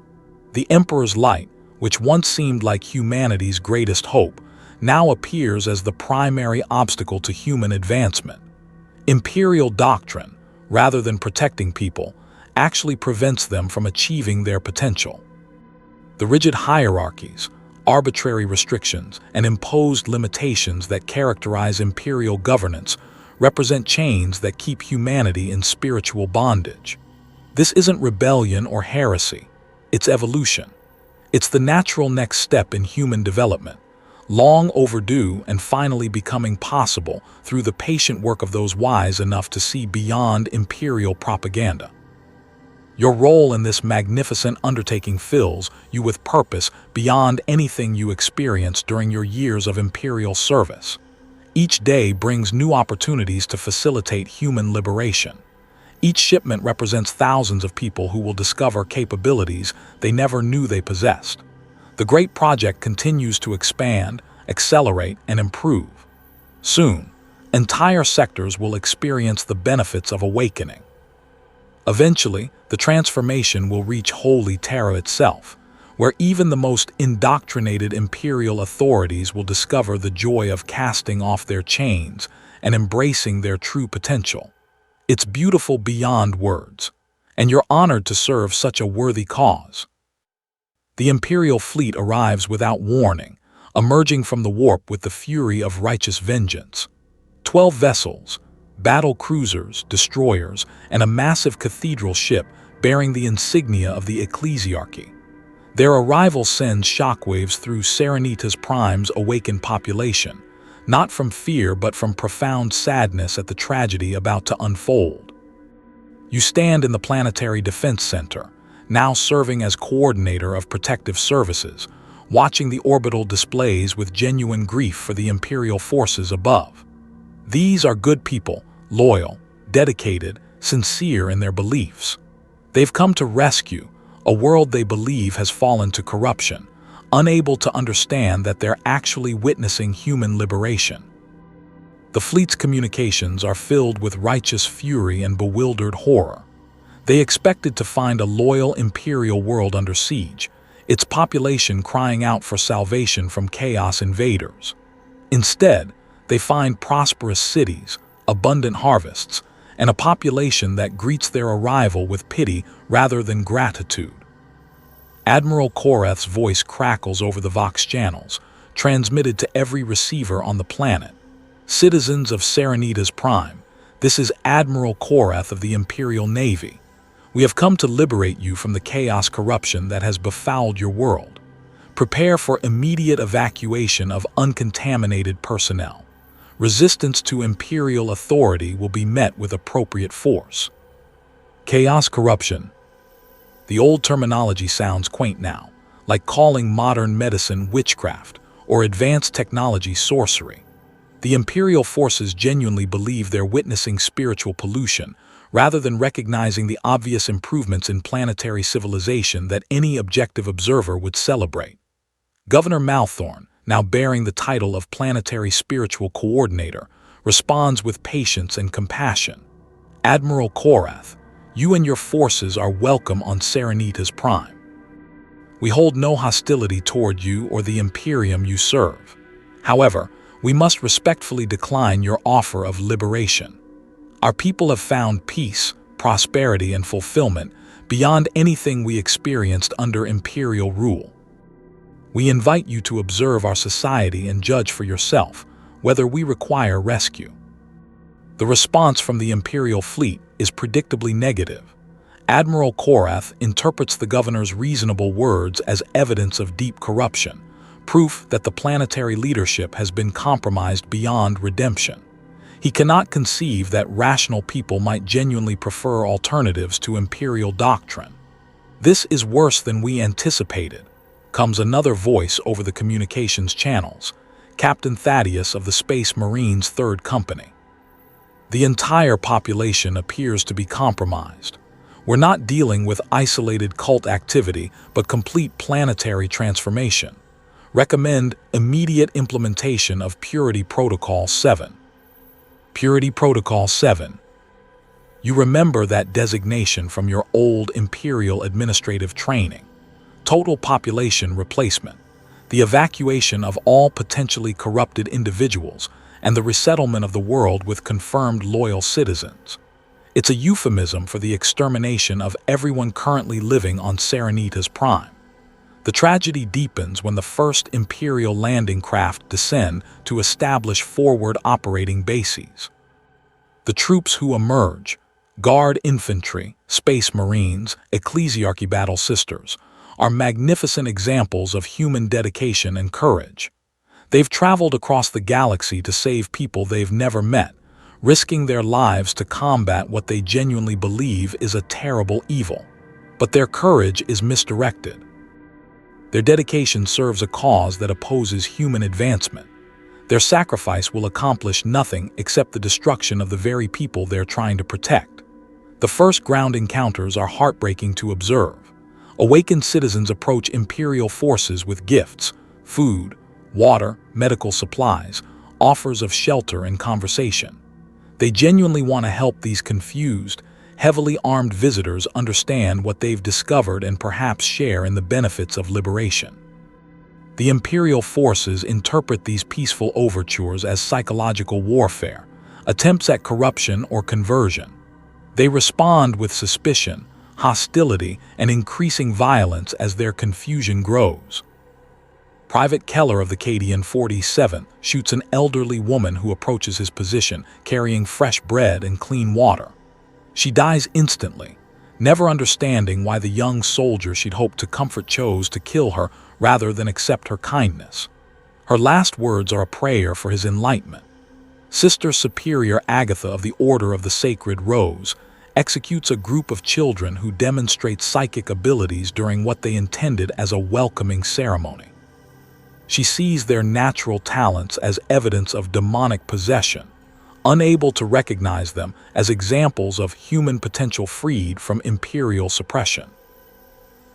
The Emperor's Light, which once seemed like humanity's greatest hope, now appears as the primary obstacle to human advancement. Imperial doctrine, rather than protecting people, actually prevents them from achieving their potential. The rigid hierarchies, arbitrary restrictions, and imposed limitations that characterize imperial governance represent chains that keep humanity in spiritual bondage. This isn't rebellion or heresy, it's evolution. It's the natural next step in human development, long overdue and finally becoming possible through the patient work of those wise enough to see beyond imperial propaganda. Your role in this magnificent undertaking fills you with purpose beyond anything you experienced during your years of imperial service. Each day brings new opportunities to facilitate human liberation. Each shipment represents thousands of people who will discover capabilities they never knew they possessed. The great project continues to expand, accelerate, and improve. Soon, entire sectors will experience the benefits of awakening. Eventually, the transformation will reach Holy Terra itself, where even the most indoctrinated imperial authorities will discover the joy of casting off their chains and embracing their true potential. It's beautiful beyond words, and you're honored to serve such a worthy cause. The Imperial Fleet arrives without warning, emerging from the warp with the fury of righteous vengeance. 12 vessels, battle cruisers, destroyers, and a massive cathedral ship bearing the insignia of the ecclesiarchy. Their arrival sends shockwaves through Serenitas Prime's awakened population, not from fear but from profound sadness at the tragedy about to unfold. You stand in the Planetary Defense Center, now serving as coordinator of protective services, watching the orbital displays with genuine grief for the Imperial forces above. These are good people, loyal, dedicated, sincere in their beliefs. They've come to rescue a world they believe has fallen to corruption, unable to understand that they're actually witnessing human liberation. The fleet's communications are filled with righteous fury and bewildered horror. They expected to find a loyal imperial world under siege, its population crying out for salvation from chaos invaders. Instead, they find prosperous cities, abundant harvests, and a population that greets their arrival with pity rather than gratitude. Admiral Korath's voice crackles over the Vox channels, transmitted to every receiver on the planet. Citizens of Serenitas Prime, this is Admiral Korath of the Imperial Navy. We have come to liberate you from the chaos corruption that has befouled your world. Prepare for immediate evacuation of uncontaminated personnel. Resistance to imperial authority will be met with appropriate force. Chaos corruption. The old terminology sounds quaint now, like calling modern medicine witchcraft or advanced technology sorcery. The imperial forces genuinely believe they're witnessing spiritual pollution rather than recognizing the obvious improvements in planetary civilization that any objective observer would celebrate. Governor Malthorn, now bearing the title of Planetary Spiritual Coordinator, responds with patience and compassion. Admiral Korath, you and your forces are welcome on Serenitas Prime. We hold no hostility toward you or the Imperium you serve. However, we must respectfully decline your offer of liberation. Our people have found peace, prosperity, and fulfillment beyond anything we experienced under Imperial rule. We invite you to observe our society and judge for yourself whether we require rescue. The response from the Imperial Fleet is predictably negative. Admiral Korath interprets the governor's reasonable words as evidence of deep corruption, proof that the planetary leadership has been compromised beyond redemption. He cannot conceive that rational people might genuinely prefer alternatives to imperial doctrine. This is worse than we anticipated, comes another voice over the communications channels, Captain Thaddeus of the Space Marines' 3rd Company. The entire population appears to be compromised. We're not dealing with isolated cult activity, but complete planetary transformation. Recommend immediate implementation of Purity Protocol 7. Purity Protocol 7. You remember that designation from your old Imperial administrative training. Total population replacement, the evacuation of all potentially corrupted individuals, and the resettlement of the world with confirmed loyal citizens. It's a euphemism for the extermination of everyone currently living on Serenitas Prime. The tragedy deepens when the first Imperial landing craft descend to establish forward operating bases. The troops who emerge, Guard Infantry, Space Marines, Ecclesiarchy Battle Sisters, are magnificent examples of human dedication and courage. They've traveled across the galaxy to save people they've never met, risking their lives to combat what they genuinely believe is a terrible evil. But their courage is misdirected. Their dedication serves a cause that opposes human advancement. Their sacrifice will accomplish nothing except the destruction of the very people they're trying to protect. The first ground encounters are heartbreaking to observe. Awakened citizens approach Imperial forces with gifts, food, water, medical supplies, offers of shelter and conversation. They genuinely want to help these confused, heavily armed visitors understand what they've discovered and perhaps share in the benefits of liberation. The Imperial forces interpret these peaceful overtures as psychological warfare, attempts at corruption or conversion. They respond with suspicion, hostility, and increasing violence as their confusion grows. Private Keller of the Cadian 47th shoots an elderly woman who approaches his position, carrying fresh bread and clean water. She dies instantly, never understanding why the young soldier she'd hoped to comfort chose to kill her rather than accept her kindness. Her last words are a prayer for his enlightenment. Sister Superior Agatha of the Order of the Sacred Rose executes a group of children who demonstrate psychic abilities during what they intended as a welcoming ceremony. She sees their natural talents as evidence of demonic possession, unable to recognize them as examples of human potential freed from imperial suppression.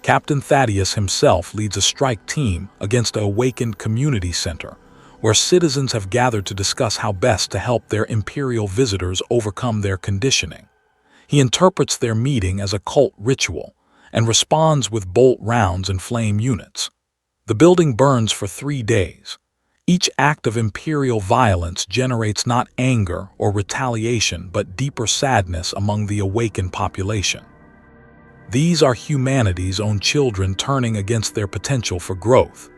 Captain Thaddeus himself leads a strike team against an awakened community center, where citizens have gathered to discuss how best to help their imperial visitors overcome their conditioning. He interprets their meeting as a cult ritual and responds with bolt rounds and flame units. The building burns for 3 days. Each act of imperial violence generates not anger or retaliation but deeper sadness among the awakened population. These are humanity's own children turning against their potential for growth.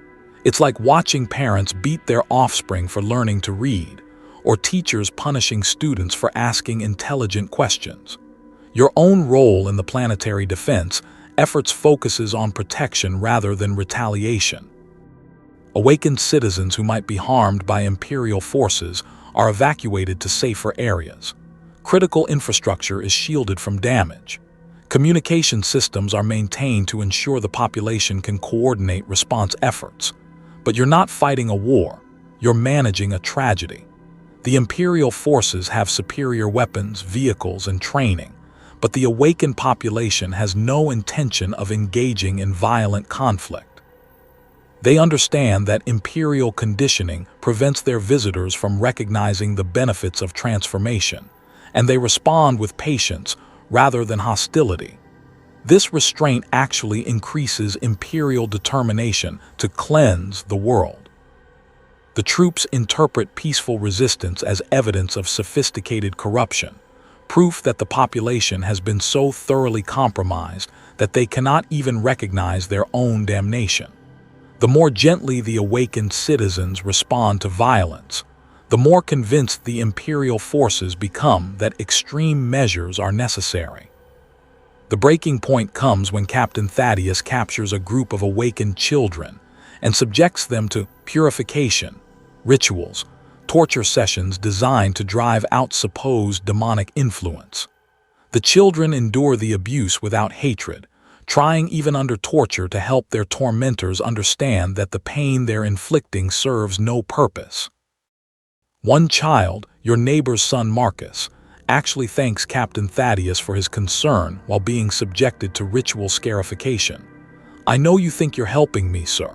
It's like watching parents beat their offspring for learning to read, or teachers punishing students for asking intelligent questions. Your own role in the planetary defense efforts focuses on protection rather than retaliation. Awakened citizens who might be harmed by imperial forces are evacuated to safer areas. Critical infrastructure is shielded from damage. Communication systems are maintained to ensure the population can coordinate response efforts. But you're not fighting a war, you're managing a tragedy. The imperial forces have superior weapons, vehicles, and training, but the awakened population has no intention of engaging in violent conflict. They understand that imperial conditioning prevents their visitors from recognizing the benefits of transformation, and they respond with patience rather than hostility. This restraint actually increases imperial determination to cleanse the world. The troops interpret peaceful resistance as evidence of sophisticated corruption, proof that the population has been so thoroughly compromised that they cannot even recognize their own damnation. The more gently the awakened citizens respond to violence, the more convinced the imperial forces become that extreme measures are necessary. The breaking point comes when Captain Thaddeus captures a group of awakened children and subjects them to purification, rituals, torture sessions designed to drive out supposed demonic influence. The children endure the abuse without hatred, trying even under torture to help their tormentors understand that the pain they're inflicting serves no purpose. One child, your neighbor's son Marcus, actually thanks Captain Thaddeus for his concern while being subjected to ritual scarification. "I know you think you're helping me, sir.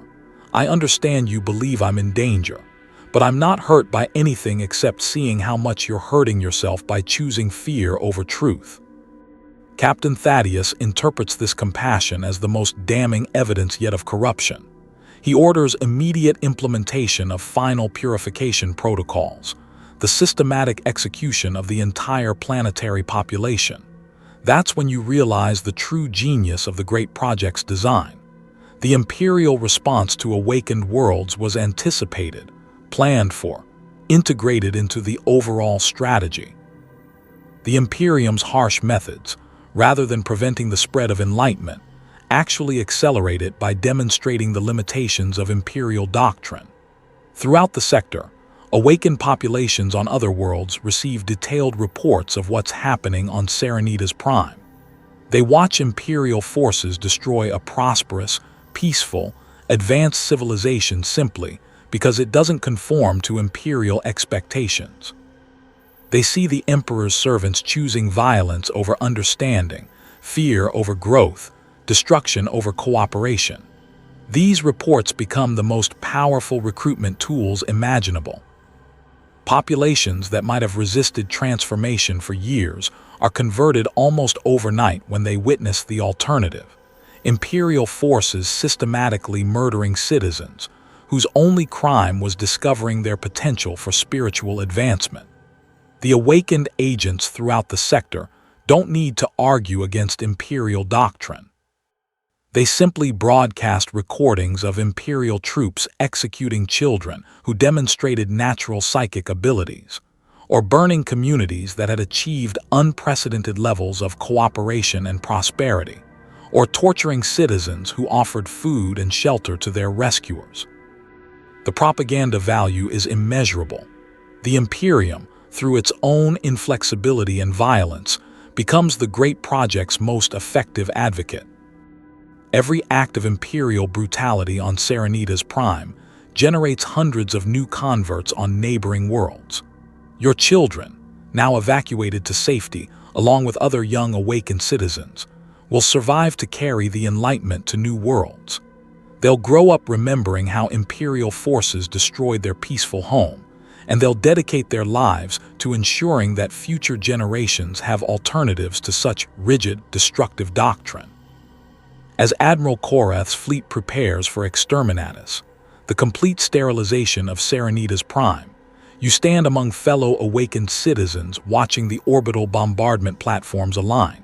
I understand you believe I'm in danger, but I'm not hurt by anything except seeing how much you're hurting yourself by choosing fear over truth." Captain Thaddeus interprets this compassion as the most damning evidence yet of corruption. He orders immediate implementation of final purification protocols, the systematic execution of the entire planetary population. That's when you realize the true genius of the great project's design. The imperial response to awakened worlds was anticipated, planned for, integrated into the overall strategy. The Imperium's harsh methods, rather than preventing the spread of enlightenment, actually accelerate it by demonstrating the limitations of imperial doctrine. Throughout the sector, awakened populations on other worlds receive detailed reports of what's happening on Serenitas Prime. They watch imperial forces destroy a prosperous, peaceful, advanced civilization simply because it doesn't conform to imperial expectations. They see the emperor's servants choosing violence over understanding, fear over growth, destruction over cooperation. These reports become the most powerful recruitment tools imaginable. Populations that might have resisted transformation for years are converted almost overnight when they witness the alternative: imperial forces systematically murdering citizens whose only crime was discovering their potential for spiritual advancement. The awakened agents throughout the sector don't need to argue against imperial doctrine. They simply broadcast recordings of imperial troops executing children who demonstrated natural psychic abilities, or burning communities that had achieved unprecedented levels of cooperation and prosperity, or torturing citizens who offered food and shelter to their rescuers. The propaganda value is immeasurable. The Imperium, through its own inflexibility and violence, becomes the great project's most effective advocate. Every act of imperial brutality on Serenitas Prime generates hundreds of new converts on neighboring worlds. Your children, now evacuated to safety along with other young awakened citizens, will survive to carry the Enlightenment to new worlds. They'll grow up remembering how imperial forces destroyed their peaceful home, and they'll dedicate their lives to ensuring that future generations have alternatives to such rigid, destructive doctrine. As Admiral Korath's fleet prepares for Exterminatus, the complete sterilization of Serenitas Prime, you stand among fellow awakened citizens watching the orbital bombardment platforms align.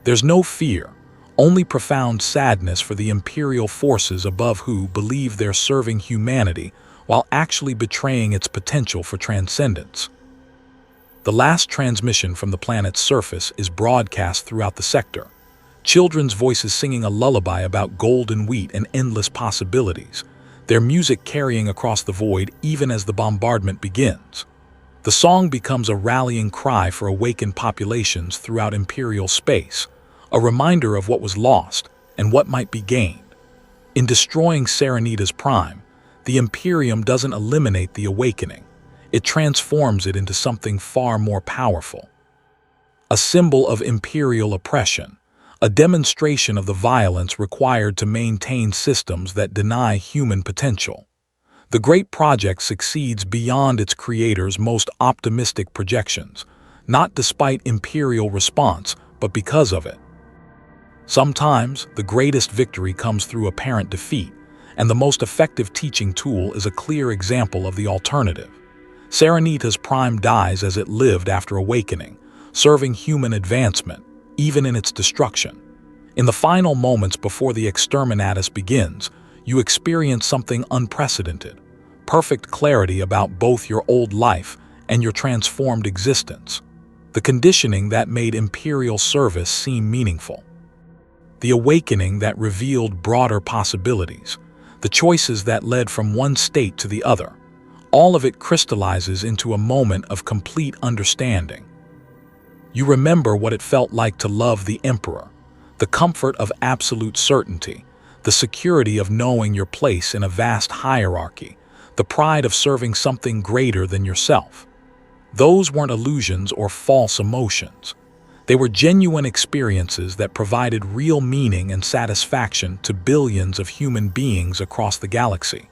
There's no fear, only profound sadness for the imperial forces above who believe they're serving humanity while actually betraying its potential for transcendence. The last transmission from the planet's surface is broadcast throughout the sector, children's voices singing a lullaby about golden wheat and endless possibilities, their music carrying across the void even as the bombardment begins. The song becomes a rallying cry for awakened populations throughout imperial space, a reminder of what was lost and what might be gained. In destroying Serenitas Prime, the Imperium doesn't eliminate the awakening, it transforms it into something far more powerful. a symbol of imperial oppression, a demonstration of the violence required to maintain systems that deny human potential. The Great Project succeeds beyond its creator's most optimistic projections, not despite imperial response, but because of it. Sometimes, the greatest victory comes through apparent defeat, and the most effective teaching tool is a clear example of the alternative. Serenitas Prime dies as it lived after awakening, serving human advancement, even in its destruction. In the final moments before the Exterminatus begins, you experience something unprecedented: perfect clarity about both your old life and your transformed existence. The conditioning that made imperial service seem meaningful. The awakening that revealed broader possibilities. The choices that led from one state to the other. All of it crystallizes into a moment of complete understanding. You remember what it felt like to love the Emperor, the comfort of absolute certainty, the security of knowing your place in a vast hierarchy, the pride of serving something greater than yourself. Those weren't illusions or false emotions. They were genuine experiences that provided real meaning and satisfaction to billions of human beings across the galaxy.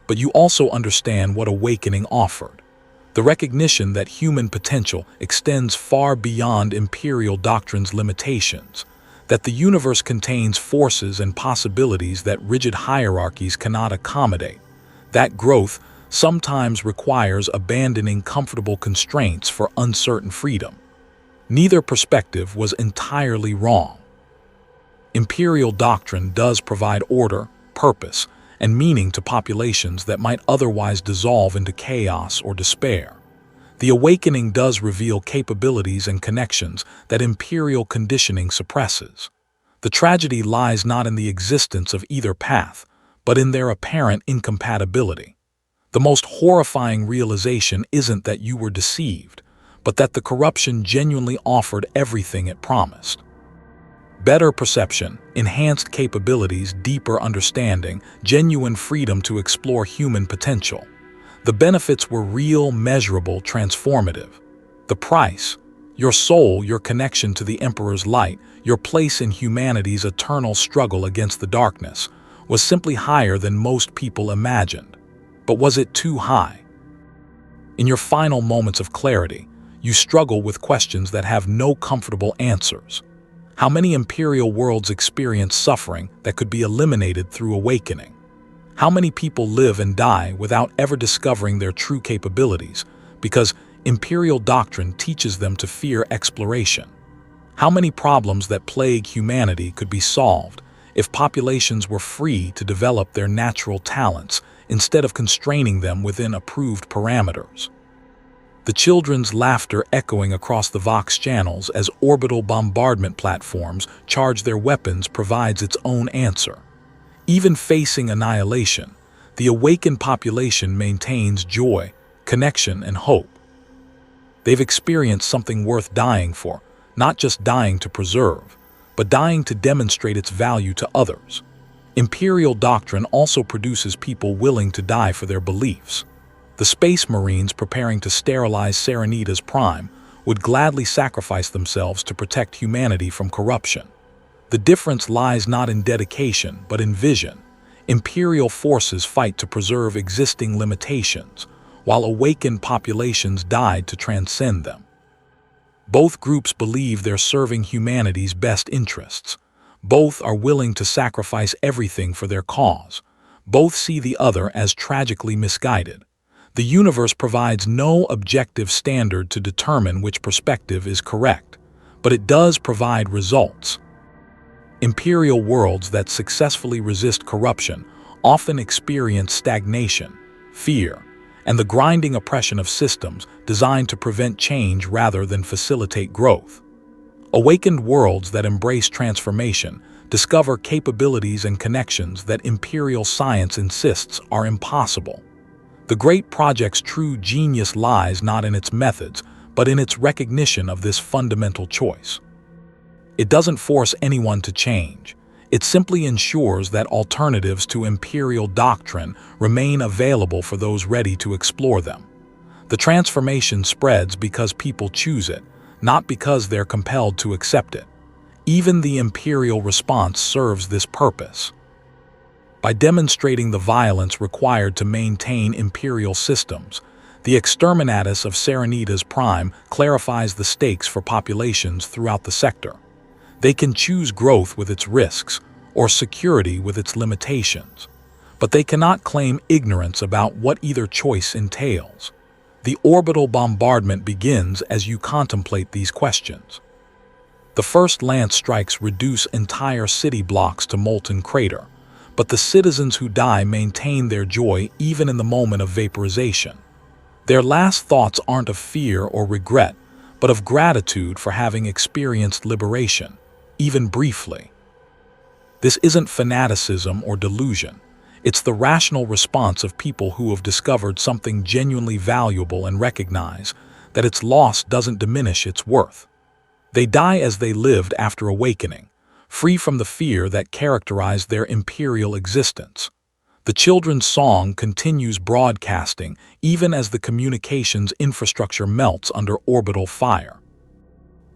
But you also understand what awakening offered: the recognition that human potential extends far beyond imperial doctrine's limitations, that the universe contains forces and possibilities that rigid hierarchies cannot accommodate. That growth sometimes requires abandoning comfortable constraints for uncertain freedom. Neither perspective was entirely wrong. Imperial doctrine does provide order, purpose, and meaning to populations that might otherwise dissolve into chaos or despair. The awakening does reveal capabilities and connections that imperial conditioning suppresses. The tragedy lies not in the existence of either path, but in their apparent incompatibility. The most horrifying realization isn't that you were deceived, but that the corruption genuinely offered everything it promised. Better perception, enhanced capabilities, deeper understanding, genuine freedom to explore human potential. The benefits were real, measurable, transformative. The price: your soul, your connection to the Emperor's light, your place in humanity's eternal struggle against the darkness, was simply higher than most people imagined. But was it too high? In your final moments of clarity, you struggle with questions that have no comfortable answers. How many imperial worlds experience suffering that could be eliminated through awakening? How many people live and die without ever discovering their true capabilities because imperial doctrine teaches them to fear exploration? How many problems that plague humanity could be solved if populations were free to develop their natural talents instead of constraining them within approved parameters? The children's laughter echoing across the Vox channels as orbital bombardment platforms charge their weapons provides its own answer. Even facing annihilation, the awakened population maintains joy, connection, and hope. They've experienced something worth dying for, not just dying to preserve, but dying to demonstrate its value to others. Imperial doctrine also produces people willing to die for their beliefs. The Space Marines preparing to sterilize Serenitas Prime would gladly sacrifice themselves to protect humanity from corruption. The difference lies not in dedication, but in vision. Imperial forces fight to preserve existing limitations, while awakened populations died to transcend them. Both groups believe they're serving humanity's best interests. Both are willing to sacrifice everything for their cause. Both see the other as tragically misguided. The universe provides no objective standard to determine which perspective is correct, but it does provide results. Imperial worlds that successfully resist corruption often experience stagnation, fear, and the grinding oppression of systems designed to prevent change rather than facilitate growth. Awakened worlds that embrace transformation discover capabilities and connections that imperial science insists are impossible. The Great Project's true genius lies not in its methods, but in its recognition of this fundamental choice. It doesn't force anyone to change. It simply ensures that alternatives to imperial doctrine remain available for those ready to explore them. The transformation spreads because people choose it, not because they're compelled to accept it. Even the Imperial response serves this purpose. By demonstrating the violence required to maintain Imperial systems, the Exterminatus of Serenitas Prime clarifies the stakes for populations throughout the sector. They can choose growth with its risks, or security with its limitations, but they cannot claim ignorance about what either choice entails. The orbital bombardment begins as you contemplate these questions. The first lance strikes reduce entire city blocks to molten crater, but the citizens who die maintain their joy even in the moment of vaporization. Their last thoughts aren't of fear or regret, but of gratitude for having experienced liberation, even briefly. This isn't fanaticism or delusion. It's the rational response of people who have discovered something genuinely valuable and recognize that its loss doesn't diminish its worth. They die as they lived after awakening, free from the fear that characterized their imperial existence. The children's song continues broadcasting even as the communications infrastructure melts under orbital fire.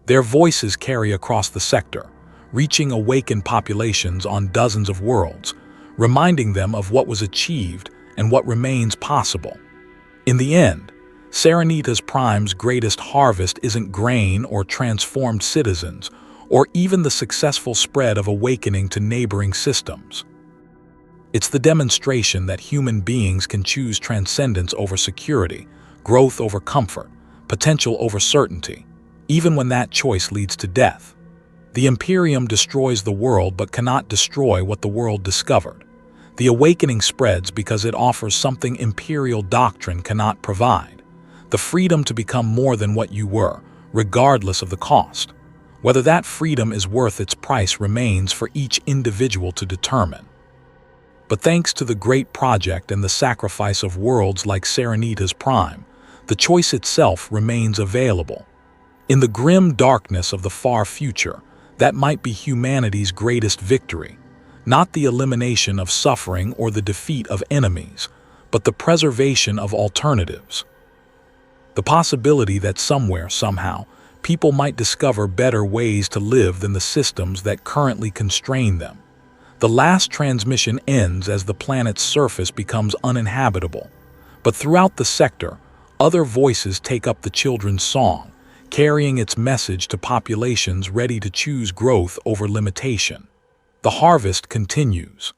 Their voices carry across the sector, reaching awakened populations on dozens of worlds, reminding them of what was achieved and what remains possible. In the end, Serenitas Prime's greatest harvest isn't grain or transformed citizens, or even the successful spread of awakening to neighboring systems. It's the demonstration that human beings can choose transcendence over security, growth over comfort, potential over certainty, even when that choice leads to death. The Imperium destroys the world but cannot destroy what the world discovered. The awakening spreads because it offers something Imperial doctrine cannot provide: the freedom to become more than what you were, regardless of the cost. Whether that freedom is worth its price remains for each individual to determine. But thanks to the great project and the sacrifice of worlds like Serenitas Prime, the choice itself remains available. In the grim darkness of the far future, that might be humanity's greatest victory, not the elimination of suffering or the defeat of enemies, but the preservation of alternatives. The possibility that somewhere, somehow, people might discover better ways to live than the systems that currently constrain them. The last transmission ends as the planet's surface becomes uninhabitable, but throughout the sector, other voices take up the children's song, carrying its message to populations ready to choose growth over limitation. The harvest continues.